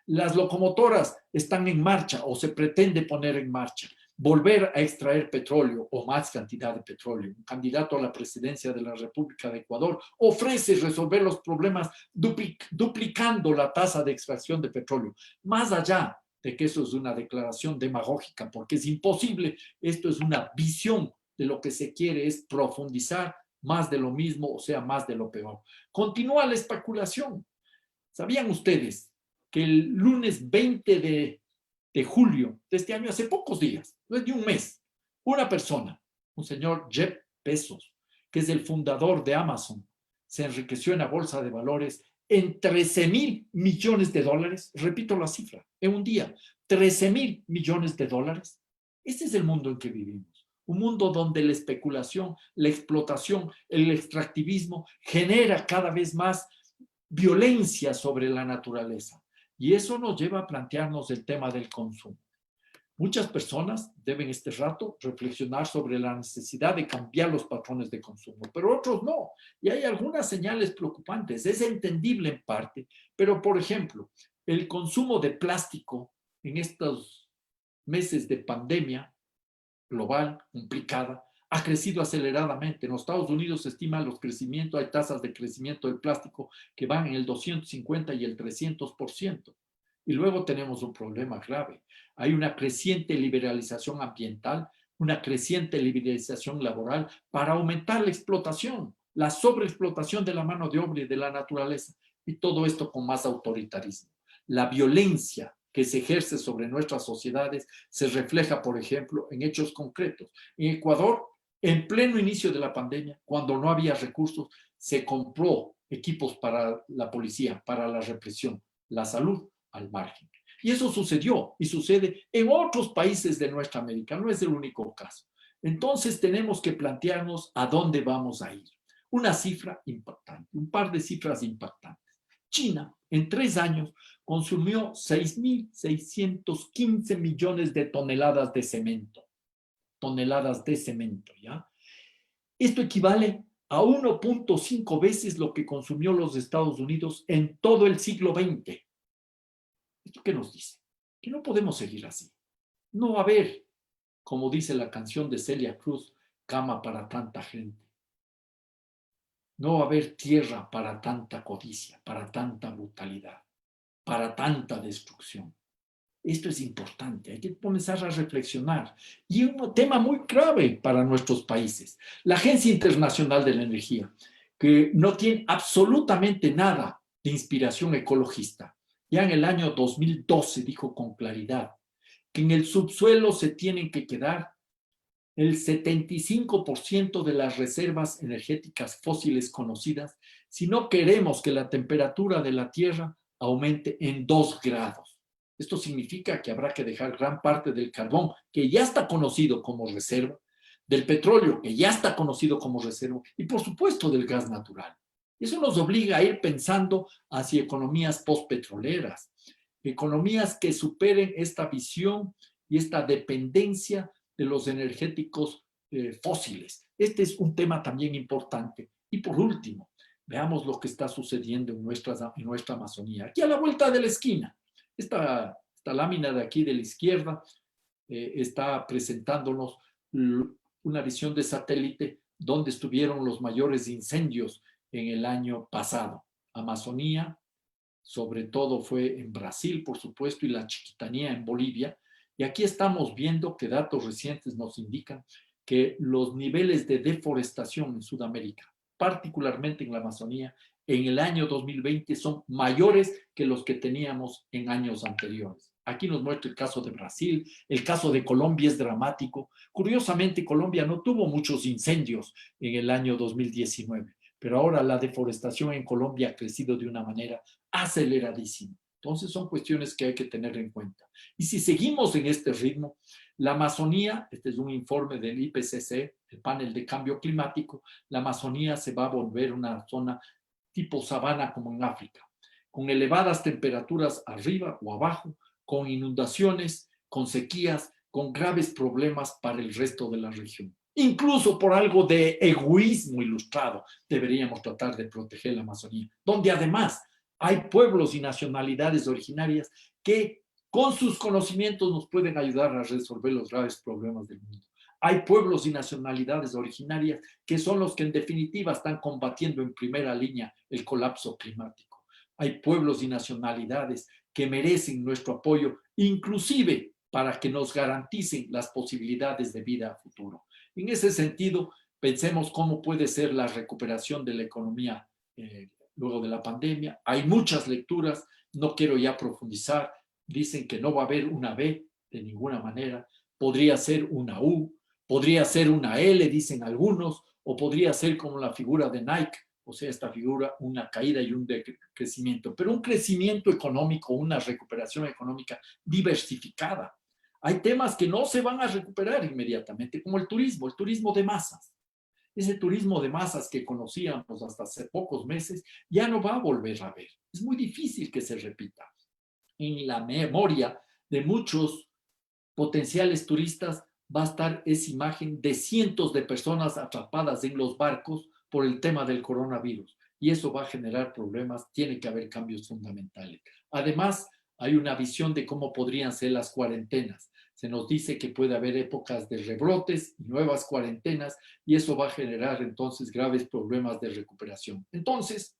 Las locomotoras están en marcha o se pretende poner en marcha. Volver a extraer petróleo o más cantidad de petróleo. Un candidato a la presidencia de la República de Ecuador ofrece resolver los problemas duplicando la tasa de extracción de petróleo. Más allá de que eso es una declaración demagógica, porque es imposible, esto es una visión de lo que se quiere, es profundizar más de lo mismo, o sea, más de lo peor. Continúa la especulación. ¿Sabían ustedes que el lunes 20 de julio de este año, hace pocos días, no es de un mes, una persona, un señor Jeff Bezos, que es el fundador de Amazon, se enriqueció en la bolsa de valores en 13.000 millones de dólares. Repito la cifra, en un día, 13.000 millones de dólares. Este es el mundo en que vivimos. Un mundo donde la especulación, la explotación, el extractivismo genera cada vez más violencia sobre la naturaleza. Y eso nos lleva a plantearnos el tema del consumo. Muchas personas deben este rato reflexionar sobre la necesidad de cambiar los patrones de consumo, pero otros no. Y hay algunas señales preocupantes. Es entendible en parte, pero por ejemplo, el consumo de plástico en estos meses de pandemia global, complicada, ha crecido aceleradamente. En los Estados Unidos se estima los crecimientos, hay tasas de crecimiento del plástico que van en el 250 y el 300%. Y luego tenemos un problema grave. Hay una creciente liberalización ambiental, una creciente liberalización laboral para aumentar la explotación, la sobreexplotación de la mano de obra y de la naturaleza. Y todo esto con más autoritarismo. La violencia que se ejerce sobre nuestras sociedades se refleja, por ejemplo, en hechos concretos. En Ecuador, en pleno inicio de la pandemia, cuando no había recursos, se compró equipos para la policía, para la represión, la salud al margen. Y eso sucedió y sucede en otros países de nuestra América, no es el único caso. Entonces tenemos que plantearnos a dónde vamos a ir. Una cifra impactante, un par de cifras impactantes. China, en 3 años, consumió 6.615 millones de toneladas de cemento. Toneladas de cemento, ¿ya? Esto equivale a 1.5 veces lo que consumió los Estados Unidos en todo el siglo XX. ¿Esto qué nos dice? Que no podemos seguir así. No va a haber, como dice la canción de Celia Cruz, cama para tanta gente. No va a haber tierra para tanta codicia, para tanta brutalidad, para tanta destrucción. Esto es importante, hay que comenzar a reflexionar. Y un tema muy grave para nuestros países. La Agencia Internacional de la Energía, que no tiene absolutamente nada de inspiración ecologista, ya en el año 2012 dijo con claridad que en el subsuelo se tienen que quedar el 75% de las reservas energéticas fósiles conocidas si no queremos que la temperatura de la Tierra aumente en 2 grados. Esto significa que habrá que dejar gran parte del carbón, que ya está conocido como reserva, del petróleo, que ya está conocido como reserva, y por supuesto del gas natural. Eso nos obliga a ir pensando hacia economías postpetroleras, economías que superen esta visión y esta dependencia de los energéticos fósiles. Este es un tema también importante. Y por último, veamos lo que está sucediendo en nuestra Amazonía. Aquí a la vuelta de la esquina, esta lámina de aquí de la izquierda está presentándonos una visión de satélite donde estuvieron los mayores incendios en el año pasado. Amazonía, sobre todo fue en Brasil, por supuesto, y la Chiquitanía en Bolivia. Y aquí estamos viendo que datos recientes nos indican que los niveles de deforestación en Sudamérica, particularmente en la Amazonía, en el año 2020 son mayores que los que teníamos en años anteriores. Aquí nos muestra el caso de Brasil, el caso de Colombia es dramático. Curiosamente, Colombia no tuvo muchos incendios en el año 2019, pero ahora la deforestación en Colombia ha crecido de una manera aceleradísima. Entonces son cuestiones que hay que tener en cuenta. Y si seguimos en este ritmo, la Amazonía, este es un informe del IPCC, el panel de cambio climático, la Amazonía se va a volver una zona tipo sabana como en África, con elevadas temperaturas arriba o abajo, con inundaciones, con sequías, con graves problemas para el resto de la región. Incluso por algo de egoísmo ilustrado, deberíamos tratar de proteger la Amazonía, donde además hay pueblos y nacionalidades originarias que con sus conocimientos nos pueden ayudar a resolver los graves problemas del mundo. Hay pueblos y nacionalidades originarias que son los que en definitiva están combatiendo en primera línea el colapso climático. Hay pueblos y nacionalidades que merecen nuestro apoyo, inclusive para que nos garanticen las posibilidades de vida a futuro. En ese sentido, pensemos cómo puede ser la recuperación de la economía luego de la pandemia. Hay muchas lecturas, no quiero ya profundizar. Dicen que no va a haber una B de ninguna manera. Podría ser una U, podría ser una L, dicen algunos, o podría ser como la figura de Nike, o sea, esta figura, una caída y un crecimiento, pero un crecimiento económico, una recuperación económica diversificada. Hay temas que no se van a recuperar inmediatamente, como el turismo de masas. Ese turismo de masas que conocíamos hasta hace pocos meses ya no va a volver a ver. Es muy difícil que se repita. En la memoria de muchos potenciales turistas va a estar esa imagen de cientos de personas atrapadas en los barcos por el tema del coronavirus. Y eso va a generar problemas, tiene que haber cambios fundamentales. Además, hay una visión de cómo podrían ser las cuarentenas. Se nos dice que puede haber épocas de rebrotes y nuevas cuarentenas, y eso va a generar entonces graves problemas de recuperación. Entonces,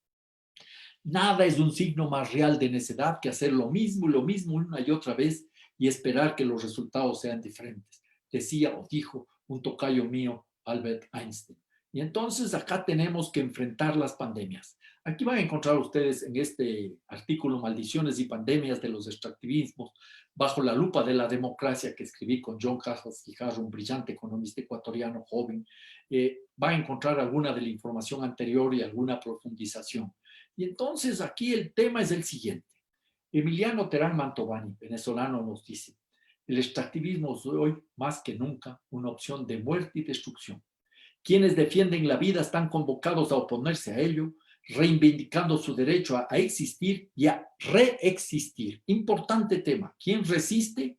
nada es un signo más real de necedad que hacer lo mismo una y otra vez y esperar que los resultados sean diferentes. Decía o dijo un tocayo mío, Albert Einstein. Y entonces acá tenemos que enfrentar las pandemias. Aquí van a encontrar ustedes en este artículo Maldiciones y pandemias de los extractivismos, bajo la lupa de la democracia, que escribí con John Cajas Quijarro, un brillante economista ecuatoriano joven. Va a encontrar alguna de la información anterior y alguna profundización. Y entonces aquí el tema es el siguiente. Emiliano Terán Mantovani, venezolano, nos dice: el extractivismo es hoy más que nunca una opción de muerte y destrucción. Quienes defienden la vida están convocados a oponerse a ello, reivindicando su derecho a existir y a reexistir. Importante tema. Quien resiste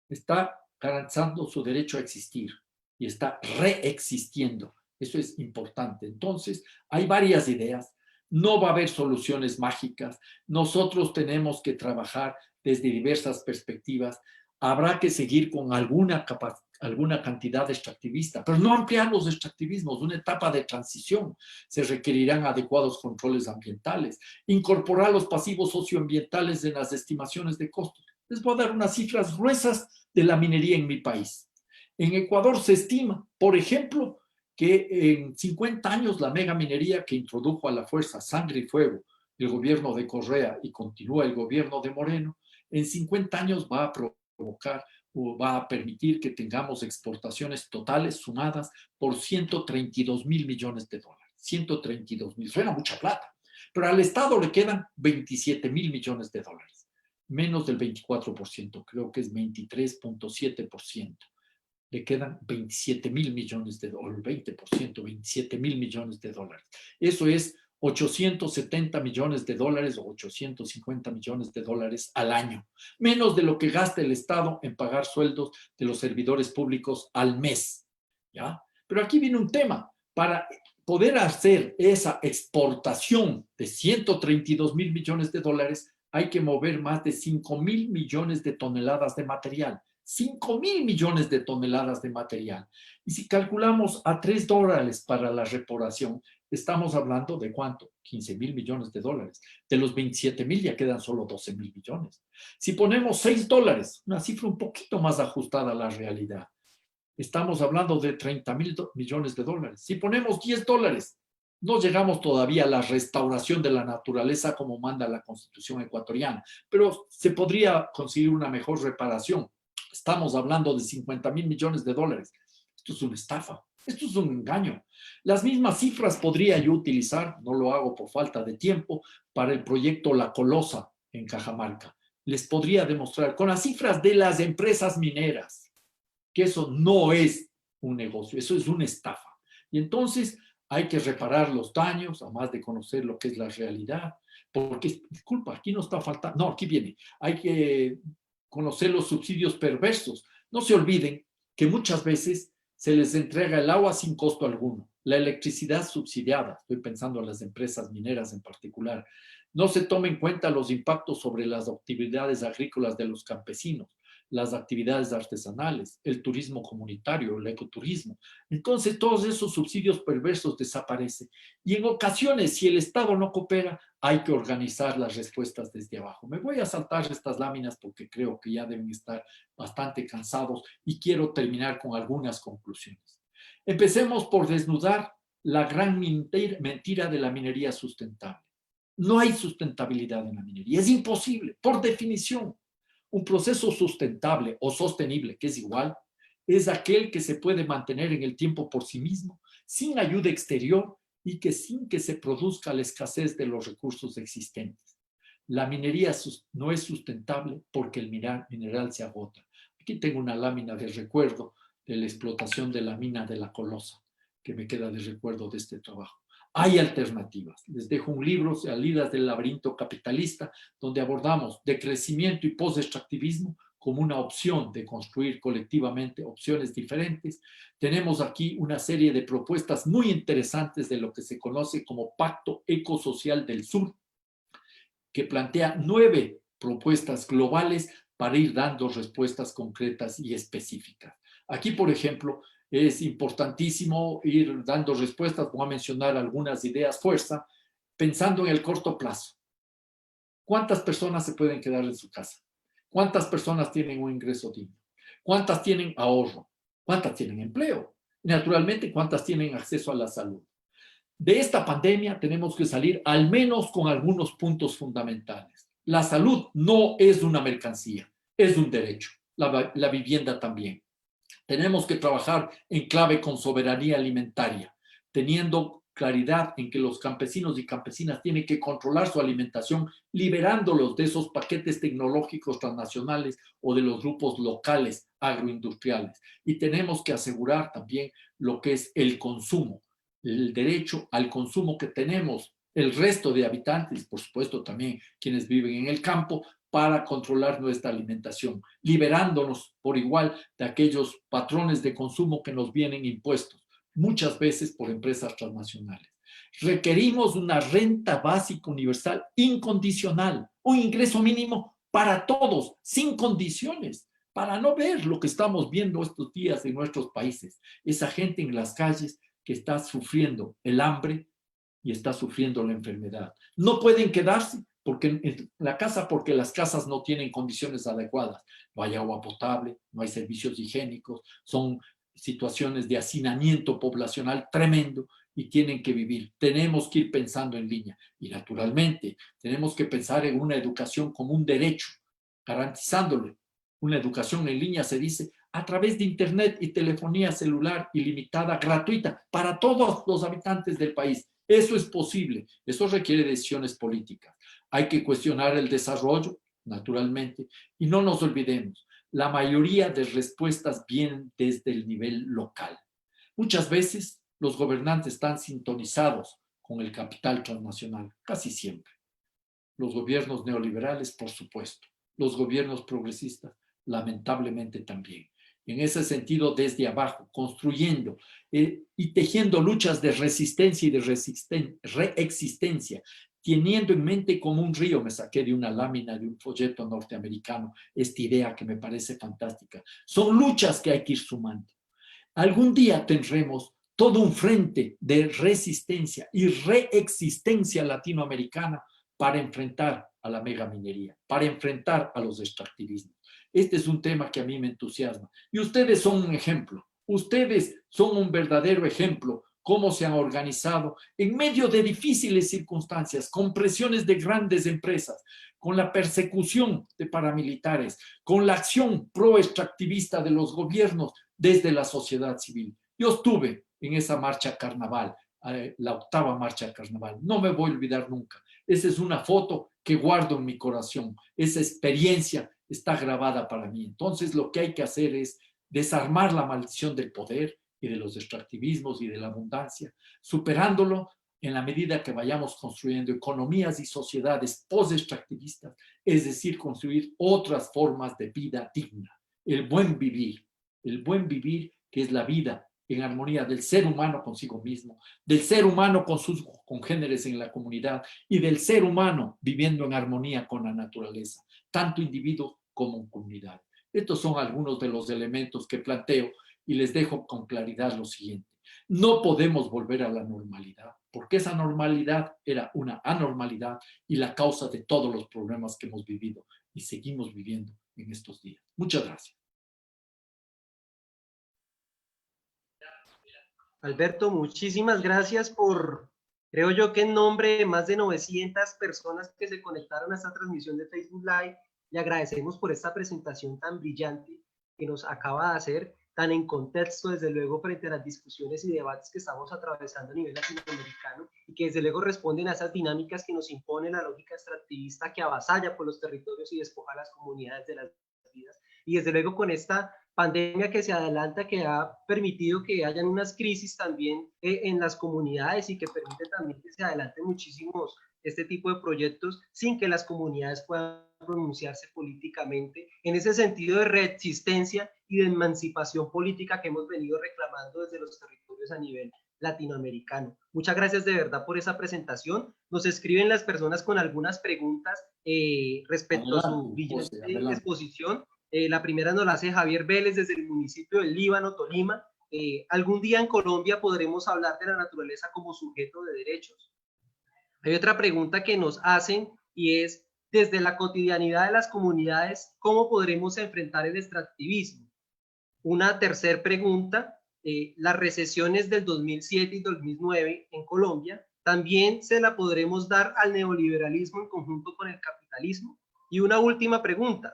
está garantizando su derecho a existir y está reexistiendo. Eso es importante. Entonces, hay varias ideas. No va a haber soluciones mágicas. Nosotros tenemos que trabajar desde diversas perspectivas. Habrá que seguir con alguna cantidad de extractivista, pero no ampliar los extractivismos, una etapa de transición. Se requerirán adecuados controles ambientales, incorporar los pasivos socioambientales en las estimaciones de costos. Les voy a dar unas cifras gruesas de la minería en mi país. En Ecuador se estima, por ejemplo, que en 50 años la megaminería que introdujo a la fuerza sangre y fuego el gobierno de Correa y continúa el gobierno de Moreno, en 50 años va a provocar o va a permitir que tengamos exportaciones totales sumadas por 132 mil millones de dólares. 132 mil, suena mucha plata, pero al Estado le quedan 27 mil millones de dólares, menos del 24%, creo que es 23.7%. Le quedan 27 mil millones de dólares, 20%, 27 mil millones de dólares. Eso es 870 millones de dólares o 850 millones de dólares al año, menos de lo que gasta el Estado en pagar sueldos de los servidores públicos al mes, ¿ya? Pero aquí viene un tema. Para poder hacer esa exportación de 132 mil millones de dólares, hay que mover más de 5 mil millones de toneladas de material. 5 mil millones de toneladas de material. Y si calculamos a $3 para la reparación, estamos hablando de ¿cuánto? 15 mil millones de dólares. De los 27 mil ya quedan solo 12 mil millones. Si ponemos $6, una cifra un poquito más ajustada a la realidad, estamos hablando de 30 mil millones de dólares. Si ponemos $10, no llegamos todavía a la restauración de la naturaleza como manda la Constitución ecuatoriana, pero se podría conseguir una mejor reparación. Estamos hablando de 50 mil millones de dólares. Esto es una estafa, esto es un engaño. Las mismas cifras podría yo utilizar, no lo hago por falta de tiempo, para el proyecto La Colosa en Cajamarca. Les podría demostrar con las cifras de las empresas mineras que eso no es un negocio, eso es una estafa. Y entonces hay que reparar los daños, además de conocer lo que es la realidad, porque, disculpa, aquí no está faltando, no, aquí viene, hay que conocer los subsidios perversos. No se olviden que muchas veces se les entrega el agua sin costo alguno, la electricidad subsidiada, estoy pensando en las empresas mineras en particular. No se toma en cuenta los impactos sobre las actividades agrícolas de los campesinos, las actividades artesanales, el turismo comunitario, el ecoturismo. Entonces todos esos subsidios perversos desaparecen. Y en ocasiones, si el Estado no coopera, hay que organizar las respuestas desde abajo. Me voy a saltar estas láminas porque creo que ya deben estar bastante cansados y quiero terminar con algunas conclusiones. Empecemos por desnudar la gran mentira de la minería sustentable. No hay sustentabilidad en la minería, es imposible, por definición. Un proceso sustentable o sostenible, que es igual, es aquel que se puede mantener en el tiempo por sí mismo, sin ayuda exterior y que sin que se produzca la escasez de los recursos existentes. La minería no es sustentable porque el mineral se agota. Aquí tengo una lámina de recuerdo de la explotación de la mina de La Colosa, que me queda de recuerdo de este trabajo. Hay alternativas. Les dejo un libro, Salidas del laberinto capitalista, donde abordamos decrecimiento y post-extractivismo como una opción de construir colectivamente opciones diferentes. Tenemos aquí una serie de propuestas muy interesantes de lo que se conoce como Pacto Ecosocial del Sur, que plantea 9 propuestas globales para ir dando respuestas concretas y específicas. Aquí, por ejemplo, es importantísimo ir dando respuestas, voy a mencionar algunas ideas fuerza, pensando en el corto plazo. ¿Cuántas personas se pueden quedar en su casa? ¿Cuántas personas tienen un ingreso digno? ¿Cuántas tienen ahorro? ¿Cuántas tienen empleo? Y naturalmente, ¿cuántas tienen acceso a la salud? De esta pandemia tenemos que salir al menos con algunos puntos fundamentales. La salud no es una mercancía, es un derecho. La vivienda también. Tenemos que trabajar en clave con soberanía alimentaria, teniendo claridad en que los campesinos y campesinas tienen que controlar su alimentación, liberándolos de esos paquetes tecnológicos transnacionales o de los grupos locales agroindustriales. Y tenemos que asegurar también lo que es el consumo, el derecho al consumo que tenemos el resto de habitantes, por supuesto también quienes viven en el campo, para controlar nuestra alimentación, liberándonos por igual de aquellos patrones de consumo que nos vienen impuestos, muchas veces por empresas transnacionales. Requerimos una renta básica universal incondicional, un ingreso mínimo para todos, sin condiciones, para no ver lo que estamos viendo estos días en nuestros países. Esa gente en las calles que está sufriendo el hambre y está sufriendo la enfermedad. No pueden quedarse en la casa porque las casas no tienen condiciones adecuadas. No hay agua potable, no hay servicios higiénicos, son situaciones de hacinamiento poblacional tremendo y tienen que vivir. Tenemos que ir pensando en línea y naturalmente tenemos que pensar en una educación como un derecho, garantizándole una educación en línea, se dice, a través de internet y telefonía celular ilimitada, gratuita, para todos los habitantes del país. Eso es posible, eso requiere decisiones políticas. Hay que cuestionar el desarrollo, naturalmente, y no nos olvidemos, la mayoría de respuestas vienen desde el nivel local. Muchas veces los gobernantes están sintonizados con el capital transnacional, casi siempre. Los gobiernos neoliberales, por supuesto. Los gobiernos progresistas, lamentablemente también. En ese sentido, desde abajo, construyendo y tejiendo luchas de resistencia y de reexistencia, teniendo en mente como un río, me saqué de una lámina de un folleto norteamericano, esta idea que me parece fantástica. Son luchas que hay que ir sumando. Algún día tendremos todo un frente de resistencia y reexistencia latinoamericana para enfrentar a la megaminería, para enfrentar a los extractivismos. Este es un tema que a mí me entusiasma. Y ustedes son un ejemplo. Ustedes son un verdadero ejemplo cómo se han organizado en medio de difíciles circunstancias, con presiones de grandes empresas, con la persecución de paramilitares, con la acción pro-extractivista de los gobiernos desde la sociedad civil. Yo estuve en esa marcha carnaval, la 8ª marcha carnaval. No me voy a olvidar nunca. Esa es una foto que guardo en mi corazón. Esa experiencia está grabada para mí. Entonces, lo que hay que hacer es desarmar la maldición del poder y de los extractivismos y de la abundancia, superándolo en la medida que vayamos construyendo economías y sociedades post-extractivistas, es decir, construir otras formas de vida digna, el buen vivir que es la vida en armonía del ser humano consigo mismo, del ser humano con sus congéneres en la comunidad y del ser humano viviendo en armonía con la naturaleza, tanto individuo como comunidad. Estos son algunos de los elementos que planteo y les dejo con claridad lo siguiente. No podemos volver a la normalidad, porque esa normalidad era una anormalidad y la causa de todos los problemas que hemos vivido y seguimos viviendo en estos días. Muchas gracias. Alberto, muchísimas gracias por, creo yo que en nombre de más de 900 personas que se conectaron a esta transmisión de Facebook Live, le agradecemos por esta presentación tan brillante que nos acaba de hacer. tan en contexto, desde luego, frente a las discusiones y debates que estamos atravesando a nivel latinoamericano, y que desde luego responden a esas dinámicas que nos impone la lógica extractivista que avasalla por los territorios y despoja a las comunidades de las vidas. Y desde luego con esta pandemia que se adelanta, que ha permitido que hayan unas crisis también en las comunidades, y que permite también que se adelanten muchísimos este tipo de proyectos sin que las comunidades puedan pronunciarse políticamente, en ese sentido de reexistencia y de emancipación política que hemos venido reclamando desde los territorios a nivel latinoamericano. Muchas gracias de verdad por esa presentación. Nos escriben las personas con algunas preguntas respecto a su brillante exposición. La primera nos la hace Javier Vélez desde el municipio del Líbano, Tolima. ¿Algún día en Colombia podremos hablar de la naturaleza como sujeto de derechos? Hay otra pregunta que nos hacen, y es, desde la cotidianidad de las comunidades, ¿cómo podremos enfrentar el extractivismo? Una tercera pregunta, las recesiones del 2007 y 2009 en Colombia, ¿también se la podremos dar al neoliberalismo en conjunto con el capitalismo? Y una última pregunta,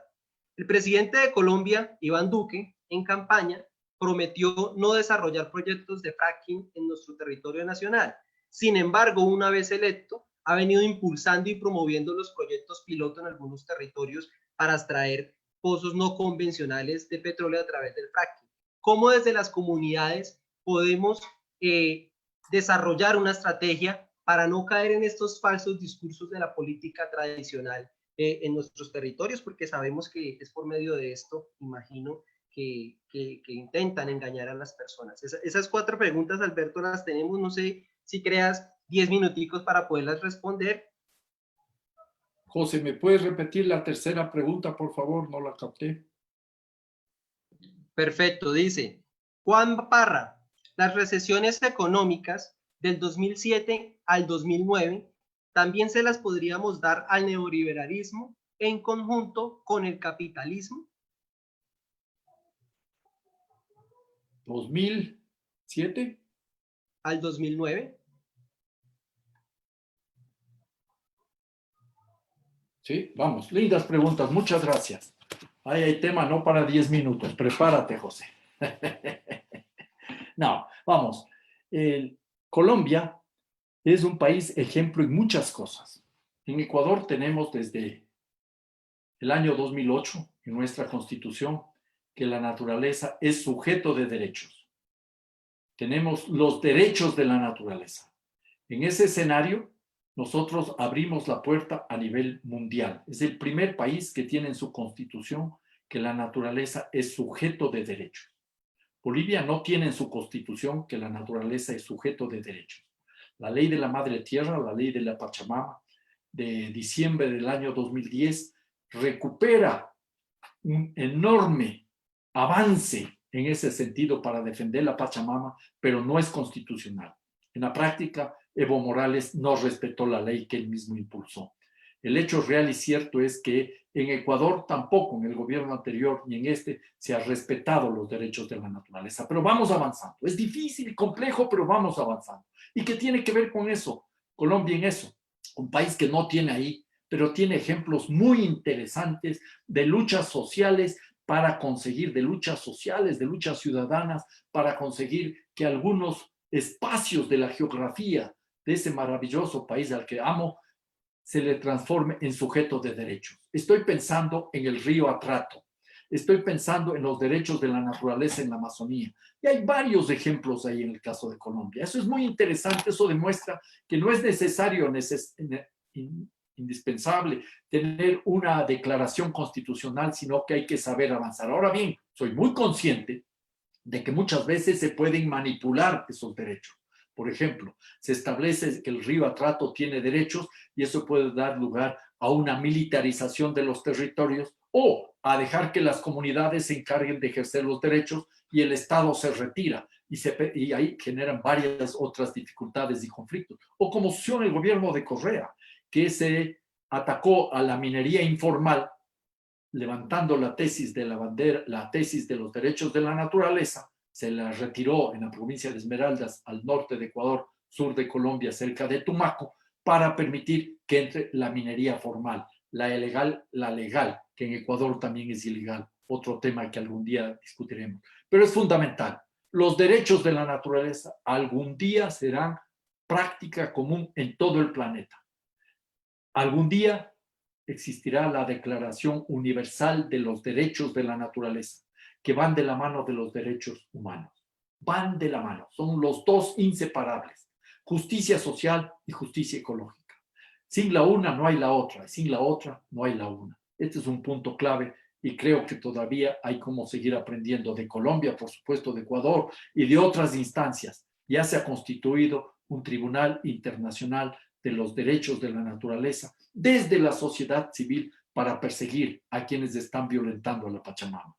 el presidente de Colombia, Iván Duque, en campaña, prometió no desarrollar proyectos de fracking en nuestro territorio nacional. Sin embargo, una vez electo, ha venido impulsando y promoviendo los proyectos piloto en algunos territorios para extraer pozos no convencionales de petróleo a través del fracking. ¿Cómo desde las comunidades podemos desarrollar una estrategia para no caer en estos falsos discursos de la política tradicional en nuestros territorios? Porque sabemos que es por medio de esto, imagino, que intentan engañar a las personas. Esas 4 preguntas, Alberto, las tenemos. No sé si creas 10 minuticos para poderlas responder. José, ¿me puedes repetir la tercera pregunta, por favor? No la capté. Perfecto, dice Juan Parra, las recesiones económicas del 2007 al 2009 también se las podríamos dar al neoliberalismo en conjunto con el capitalismo. 2007 al 2009. Sí, vamos, lindas preguntas, muchas gracias. Ahí hay tema no para 10 minutos, prepárate, José. No, vamos. Colombia es un país ejemplo en muchas cosas. En Ecuador tenemos desde el año 2008 en nuestra Constitución que la naturaleza es sujeto de derechos. Tenemos los derechos de la naturaleza. En ese escenario, nosotros abrimos la puerta a nivel mundial. Es el primer país que tiene en su Constitución que la naturaleza es sujeto de derechos. Bolivia no tiene en su Constitución que la naturaleza es sujeto de derechos. La ley de la Madre Tierra, la ley de la Pachamama, de diciembre del año 2010, recupera un enorme avance en ese sentido para defender la Pachamama, pero no es constitucional. En la práctica, Evo Morales no respetó la ley que él mismo impulsó. El hecho real y cierto es que en Ecuador tampoco, en el gobierno anterior ni en este, se ha respetado los derechos de la naturaleza. Pero vamos avanzando. Es difícil y complejo, pero vamos avanzando. ¿Y qué tiene que ver con eso? Colombia en eso. Un país que no tiene ahí, pero tiene ejemplos muy interesantes de luchas sociales para conseguir, de luchas sociales, de luchas ciudadanas, para conseguir que algunos espacios de la geografía de ese maravilloso país al que amo se le transforme en sujeto de derechos. Estoy pensando en el río Atrato. Estoy pensando en los derechos de la naturaleza en la Amazonía. Y hay varios ejemplos ahí en el caso de Colombia. Eso es muy interesante. Eso demuestra que no es necesario, indispensable tener una declaración constitucional, sino que hay que saber avanzar. Ahora bien, soy muy consciente de que muchas veces se pueden manipular esos derechos. Por ejemplo, se establece que el río Atrato tiene derechos y eso puede dar lugar a una militarización de los territorios o a dejar que las comunidades se encarguen de ejercer los derechos y el Estado se retira y ahí generan varias otras dificultades y conflictos. O como sucedió en el gobierno de Correa, que se atacó a la minería informal levantando la tesis de la bandera, la tesis de los derechos de la naturaleza, se la retiró en la provincia de Esmeraldas, al norte de Ecuador, sur de Colombia, cerca de Tumaco, para permitir que entre la minería formal, la ilegal, la legal, que en Ecuador también es ilegal. otro tema que algún día discutiremos. Pero es fundamental. Los derechos de la naturaleza algún día serán práctica común en todo el planeta. Algún día existirá la Declaración Universal de los Derechos de la Naturaleza, que van de la mano de los derechos humanos. Van de la mano, son los dos inseparables. Justicia social y justicia ecológica. Sin la una no hay la otra, y sin la otra no hay la una. Este es un punto clave y creo que todavía hay como seguir aprendiendo de Colombia, por supuesto, de Ecuador y de otras instancias. Ya se ha constituido un Tribunal Internacional de los Derechos de la Naturaleza desde la sociedad civil para perseguir a quienes están violentando a la Pachamama.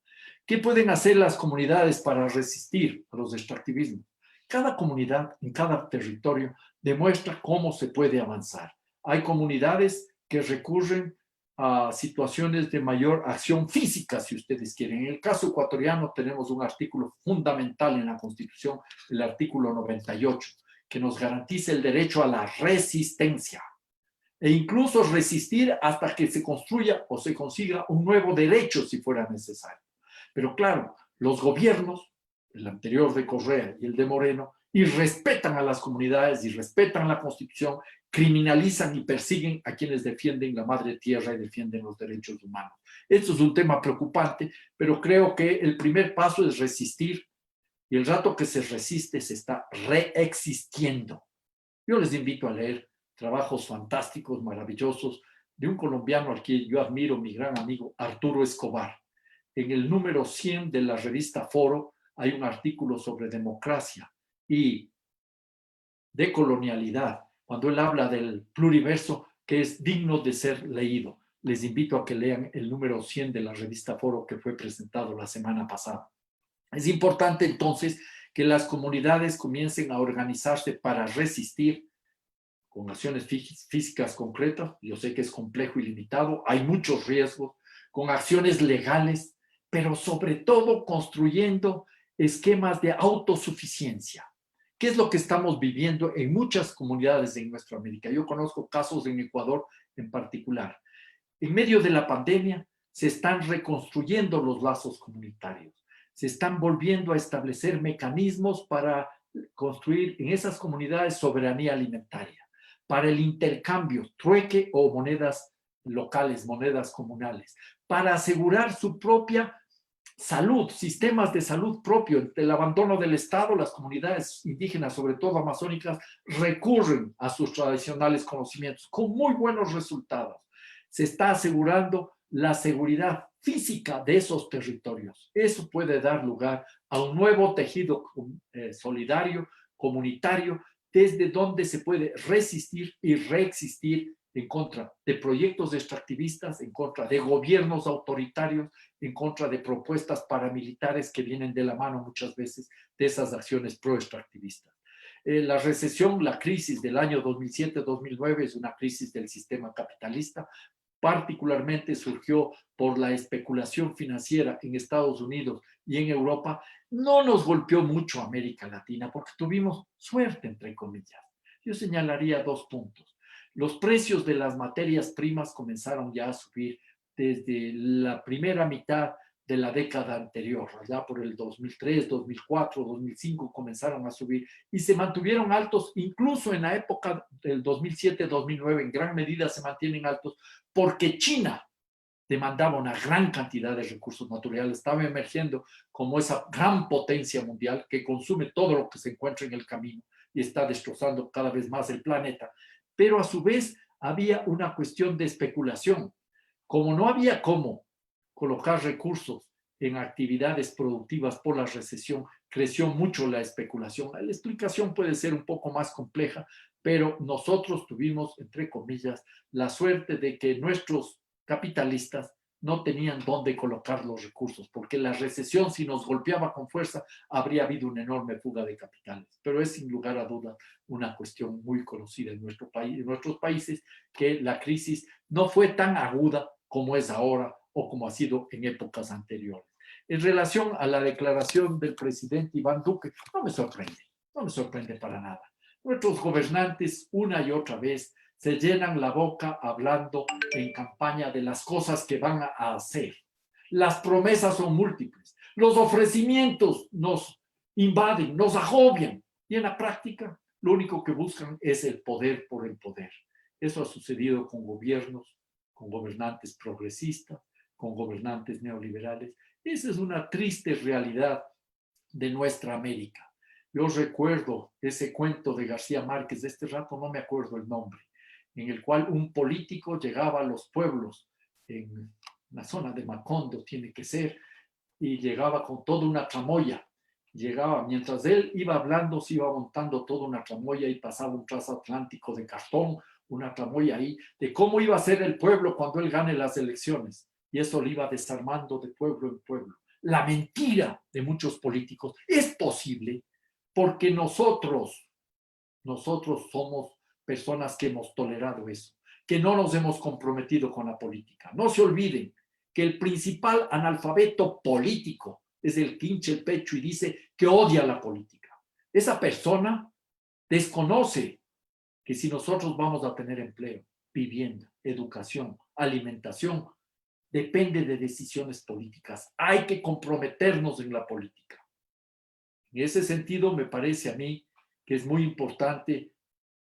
¿Qué pueden hacer las comunidades para resistir a los extractivismos? Cada comunidad en cada territorio demuestra cómo se puede avanzar. Hay comunidades que recurren a situaciones de mayor acción física, si ustedes quieren. En el caso ecuatoriano tenemos un artículo fundamental en la Constitución, el artículo 98, que nos garantiza el derecho a la resistencia e incluso resistir hasta que se construya o se consiga un nuevo derecho si fuera necesario. Pero claro, los gobiernos, el anterior de Correa y el de Moreno, irrespetan a las comunidades, irrespetan la Constitución, criminalizan y persiguen a quienes defienden la madre tierra y defienden los derechos humanos. Esto es un tema preocupante, pero creo que el primer paso es resistir, y el rato que se resiste se está reexistiendo. Yo les invito a leer trabajos fantásticos, maravillosos, de un colombiano al que yo admiro, mi gran amigo Arturo Escobar. En el número 100 de la revista Foro hay un artículo sobre democracia y decolonialidad, cuando él habla del pluriverso que es digno de ser leído. Les invito a que lean el número 100 de la revista Foro que fue presentado la semana pasada. Es importante entonces que las comunidades comiencen a organizarse para resistir con acciones físicas concretas. Yo sé que es complejo y limitado, hay muchos riesgos, con acciones legales, pero sobre todo construyendo esquemas de autosuficiencia. ¿Qué es lo que estamos viviendo en muchas comunidades en nuestra América? Yo conozco casos en Ecuador en particular. En medio de la pandemia se están reconstruyendo los lazos comunitarios, se están volviendo a establecer mecanismos para construir en esas comunidades soberanía alimentaria, para el intercambio, trueque o monedas locales, monedas comunales, para asegurar su propia salud, sistemas de salud propio. Ante el abandono del Estado, las comunidades indígenas, sobre todo amazónicas, recurren a sus tradicionales conocimientos con muy buenos resultados. Se está asegurando la seguridad física de esos territorios. Eso puede dar lugar a un nuevo tejido solidario, comunitario, desde donde se puede resistir y reexistir en contra de proyectos extractivistas, en contra de gobiernos autoritarios, en contra de propuestas paramilitares que vienen de la mano muchas veces de esas acciones pro-extractivistas. La recesión, la crisis del año 2007-2009 es una crisis del sistema capitalista, particularmente surgió por la especulación financiera en Estados Unidos y en Europa. No nos golpeó mucho América Latina porque tuvimos suerte, entre comillas. Yo señalaría dos puntos. Los precios de las materias primas comenzaron ya a subir desde la primera mitad de la década anterior, allá por el 2003, 2004, 2005 comenzaron a subir y se mantuvieron altos incluso en la época del 2007-2009, en gran medida se mantienen altos porque China demandaba una gran cantidad de recursos naturales, estaba emergiendo como esa gran potencia mundial que consume todo lo que se encuentra en el camino y está destrozando cada vez más el planeta. Pero a su vez había una cuestión de especulación. Como no había cómo colocar recursos en actividades productivas por la recesión, creció mucho la especulación. La explicación puede ser un poco más compleja, pero nosotros tuvimos, entre comillas, la suerte de que nuestros capitalistas no tenían dónde colocar los recursos, porque la recesión, si nos golpeaba con fuerza, habría habido una enorme fuga de capitales. Pero es sin lugar a dudas una cuestión muy conocida en nuestro país, en nuestros países, que la crisis no fue tan aguda como es ahora o como ha sido en épocas anteriores. En relación a la declaración del presidente Iván Duque, no me sorprende para nada. Nuestros gobernantes una y otra vez se llenan la boca hablando en campaña de las cosas que van a hacer. Las promesas son múltiples. Los ofrecimientos nos invaden, nos agobian. Y en la práctica, lo único que buscan es el poder por el poder. Eso ha sucedido con gobiernos, con gobernantes progresistas, con gobernantes neoliberales. Esa es una triste realidad de nuestra América. Yo recuerdo ese cuento de García Márquez, de este rato no me acuerdo el nombre, en el cual un político llegaba a los pueblos, en la zona de Macondo tiene que ser, y llegaba con toda una tramoya. Llegaba, mientras él iba hablando, se iba montando toda una tramoya y pasaba un transatlántico de cartón, una tramoya ahí, de cómo iba a ser el pueblo cuando él gane las elecciones. Y eso le iba desarmando de pueblo en pueblo. La mentira de muchos políticos es posible porque nosotros somos personas que hemos tolerado eso, que no nos hemos comprometido con la política. No se olviden que el principal analfabeto político es el que hincha el pecho y dice que odia la política. Esa persona desconoce que si nosotros vamos a tener empleo, vivienda, educación, alimentación, depende de decisiones políticas. Hay que comprometernos en la política. En ese sentido, me parece a mí que es muy importante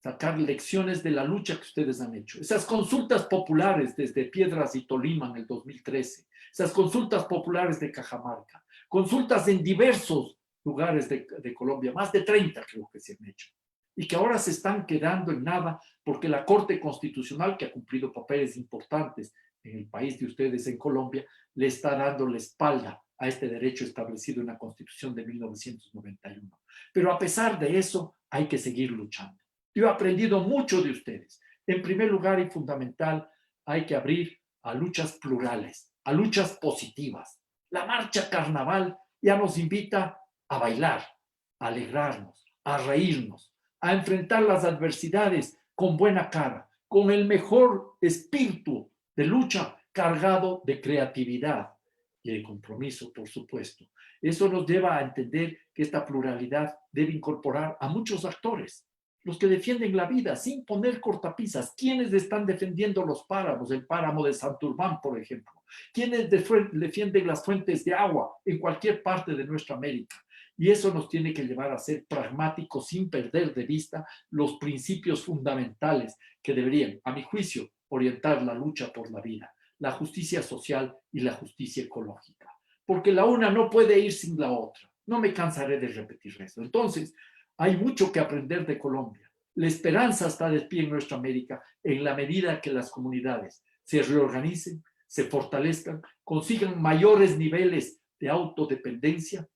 sacar lecciones de la lucha que ustedes han hecho. Esas consultas populares desde Piedras y Tolima en el 2013, esas consultas populares de Cajamarca, consultas en diversos lugares de Colombia, más de 30 creo que se han hecho, y que ahora se están quedando en nada porque la Corte Constitucional, que ha cumplido papeles importantes en el país de ustedes, en Colombia, le está dando la espalda a este derecho establecido en la Constitución de 1991. Pero a pesar de eso, hay que seguir luchando. Yo he aprendido mucho de ustedes. En primer lugar y fundamental, hay que abrir a luchas plurales, a luchas positivas. La marcha carnaval ya nos invita a bailar, a alegrarnos, a reírnos, a enfrentar las adversidades con buena cara, con el mejor espíritu de lucha cargado de creatividad y de compromiso, por supuesto. Eso nos lleva a entender que esta pluralidad debe incorporar a muchos actores, los que defienden la vida sin poner cortapisas. ¿Quiénes están defendiendo los páramos? El páramo de Santurbán, por ejemplo. ¿Quiénes defienden las fuentes de agua en cualquier parte de nuestra América? Y eso nos tiene que llevar a ser pragmáticos sin perder de vista los principios fundamentales que deberían, a mi juicio, orientar la lucha por la vida, la justicia social y la justicia ecológica. Porque la una no puede ir sin la otra. No me cansaré de repetir eso. Entonces, hay mucho que aprender de Colombia. La esperanza está de pie en nuestra América en la medida que las comunidades se reorganicen, se fortalezcan, consigan mayores niveles de autodependencia,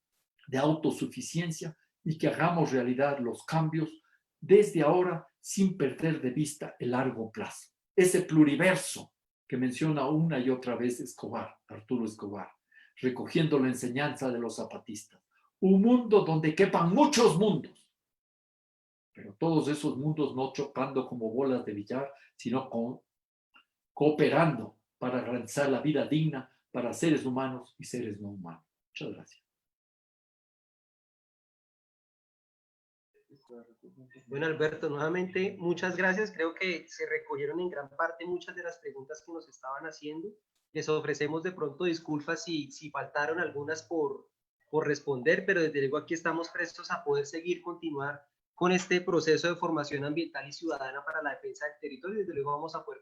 de autosuficiencia y que hagamos realidad los cambios desde ahora sin perder de vista el largo plazo. Ese pluriverso que menciona una y otra vez Escobar, Arturo Escobar, recogiendo la enseñanza de los zapatistas. Un mundo donde quepan muchos mundos, pero todos esos mundos no chocando como bolas de billar, sino cooperando para garantizar la vida digna para seres humanos y seres no humanos. Muchas gracias. Bueno, Alberto, nuevamente muchas gracias. Creo que se recogieron en gran parte muchas de las preguntas que nos estaban haciendo. Les ofrecemos de pronto disculpas si faltaron algunas por responder, pero desde luego aquí estamos prestos a poder continuar con este proceso de formación ambiental y ciudadana para la defensa del territorio. Desde luego vamos a poder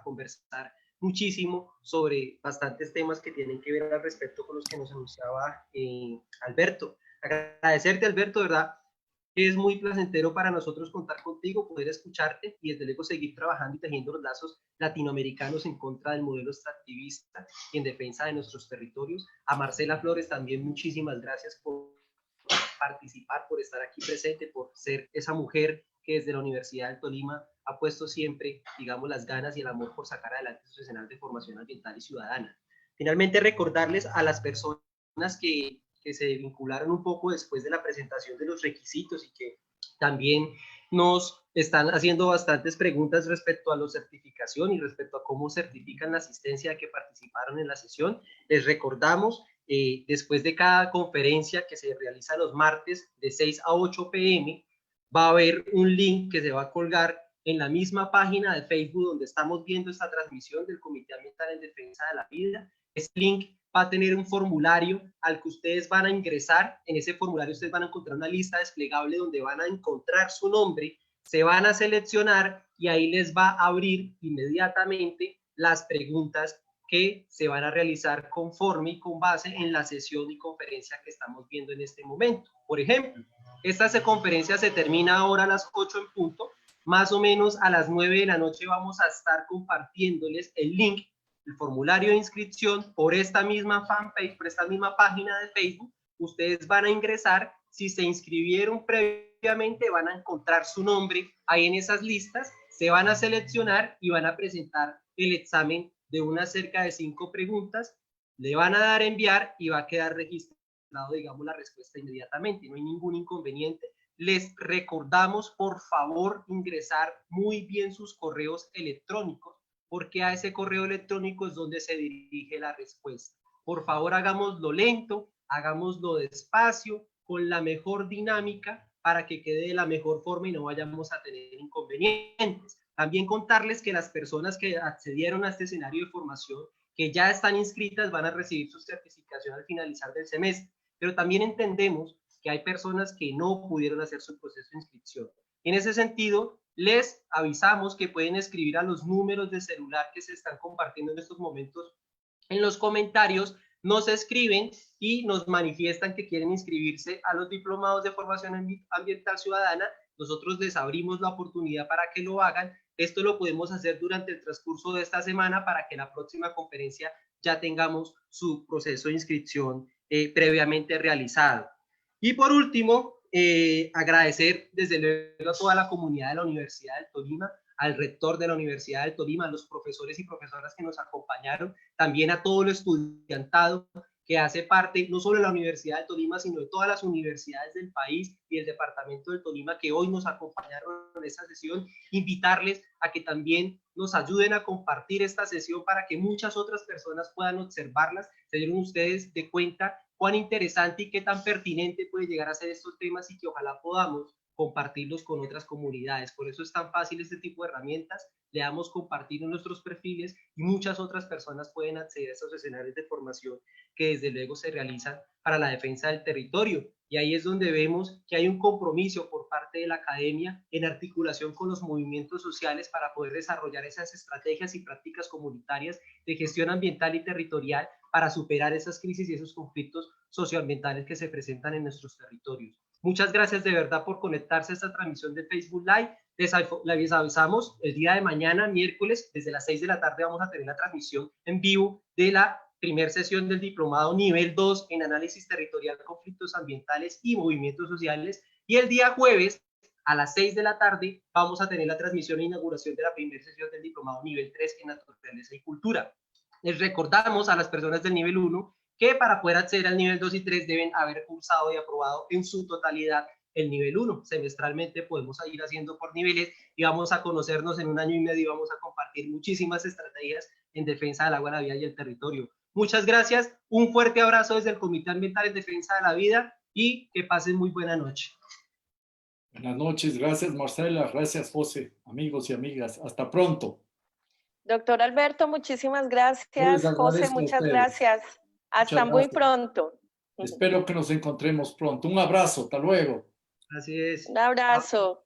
conversar muchísimo sobre bastantes temas que tienen que ver al respecto con los que nos anunciaba Alberto. Agradecerte, Alberto, ¿verdad? Es muy placentero para nosotros contar contigo, poder escucharte y desde luego seguir trabajando y tejiendo los lazos latinoamericanos en contra del modelo extractivista y en defensa de nuestros territorios. A Marcela Flores también muchísimas gracias por participar, por estar aquí presente, por ser esa mujer que desde la Universidad del Tolima ha puesto siempre, digamos, las ganas y el amor por sacar adelante su escenario de formación ambiental y ciudadana. Finalmente, recordarles a las personas que se vincularon un poco después de la presentación de los requisitos y que también nos están haciendo bastantes preguntas respecto a la certificación y respecto a cómo certifican la asistencia que participaron en la sesión. Les recordamos, después de cada conferencia que se realiza los martes de 6 a 8 p.m., va a haber un link que se va a colgar en la misma página de Facebook donde estamos viendo esta transmisión del Comité Ambiental en Defensa de la Vida. Ese link va a tener un formulario al que ustedes van a ingresar. En ese formulario ustedes van a encontrar una lista desplegable donde van a encontrar su nombre, se van a seleccionar y ahí les va a abrir inmediatamente las preguntas que se van a realizar conforme y con base en la sesión y conferencia que estamos viendo en este momento. Por ejemplo, esta conferencia se termina ahora a las 8 en punto. Más o menos a las 9 de la noche vamos a estar compartiéndoles el link, el formulario de inscripción por esta misma fanpage, por esta misma página de Facebook. Ustedes van a ingresar, si se inscribieron previamente van a encontrar su nombre ahí en esas listas, se van a seleccionar y van a presentar el examen de unas cerca de 5 preguntas, le van a dar a enviar y va a quedar registrado, digamos, la respuesta inmediatamente, no hay ningún inconveniente. Les recordamos, por favor, ingresar muy bien sus correos electrónicos, porque a ese correo electrónico es donde se dirige la respuesta. Por favor, hagámoslo lento, hagámoslo despacio, con la mejor dinámica, para que quede de la mejor forma y no vayamos a tener inconvenientes. También contarles que las personas que accedieron a este escenario de formación, que ya están inscritas, van a recibir su certificación al finalizar del semestre, pero también entendemos que hay personas que no pudieron hacer su proceso de inscripción. En ese sentido, les avisamos que pueden escribir a los números de celular que se están compartiendo en estos momentos en los comentarios, nos escriben y nos manifiestan que quieren inscribirse a los diplomados de formación ambiental ciudadana. Nosotros les abrimos la oportunidad para que lo hagan. Esto lo podemos hacer durante el transcurso de esta semana para que la próxima conferencia ya tengamos su proceso de inscripción previamente realizado. Y por último, agradecer desde luego a toda la comunidad de la Universidad del Tolima, al rector de la Universidad del Tolima, a los profesores y profesoras que nos acompañaron, también a todo el estudiantado que hace parte no solo de la Universidad del Tolima, sino de todas las universidades del país y el departamento del Tolima que hoy nos acompañaron en esta sesión. Invitarles a que también nos ayuden a compartir esta sesión para que muchas otras personas puedan observarlas. Se dieron ustedes de cuenta cuán interesante y qué tan pertinente puede llegar a ser estos temas y que ojalá podamos compartirlos con otras comunidades. Por eso es tan fácil este tipo de herramientas. Le damos compartir en nuestros perfiles y muchas otras personas pueden acceder a estos escenarios de formación que desde luego se realizan para la defensa del territorio. Y ahí es donde vemos que hay un compromiso por parte de la academia en articulación con los movimientos sociales para poder desarrollar esas estrategias y prácticas comunitarias de gestión ambiental y territorial para superar esas crisis y esos conflictos socioambientales que se presentan en nuestros territorios. Muchas gracias de verdad por conectarse a esta transmisión de Facebook Live. Les avisamos, el día de mañana, miércoles, desde las 6 de la tarde vamos a tener la transmisión en vivo de la primera sesión del diplomado nivel 2 en análisis territorial, conflictos ambientales y movimientos sociales. Y el día jueves, a las 6 de la tarde, vamos a tener la transmisión e inauguración de la primera sesión del diplomado nivel 3 en naturaleza y cultura. Les recordamos a las personas del nivel 1 que para poder acceder al nivel 2 y 3 deben haber cursado y aprobado en su totalidad el nivel 1. Semestralmente podemos ir haciendo por niveles y vamos a conocernos en un año y medio y vamos a compartir muchísimas estrategias en defensa del agua, la vida y el territorio. Muchas gracias, un fuerte abrazo desde el Comité Ambiental en Defensa de la Vida y que pasen muy buena noche. Buenas noches, gracias Marcela, gracias José, amigos y amigas, hasta pronto. Doctor Alberto, muchísimas gracias. José, muchas gracias. Hasta muy pronto. Espero que nos encontremos pronto. Un abrazo, hasta luego. Así es. Un abrazo.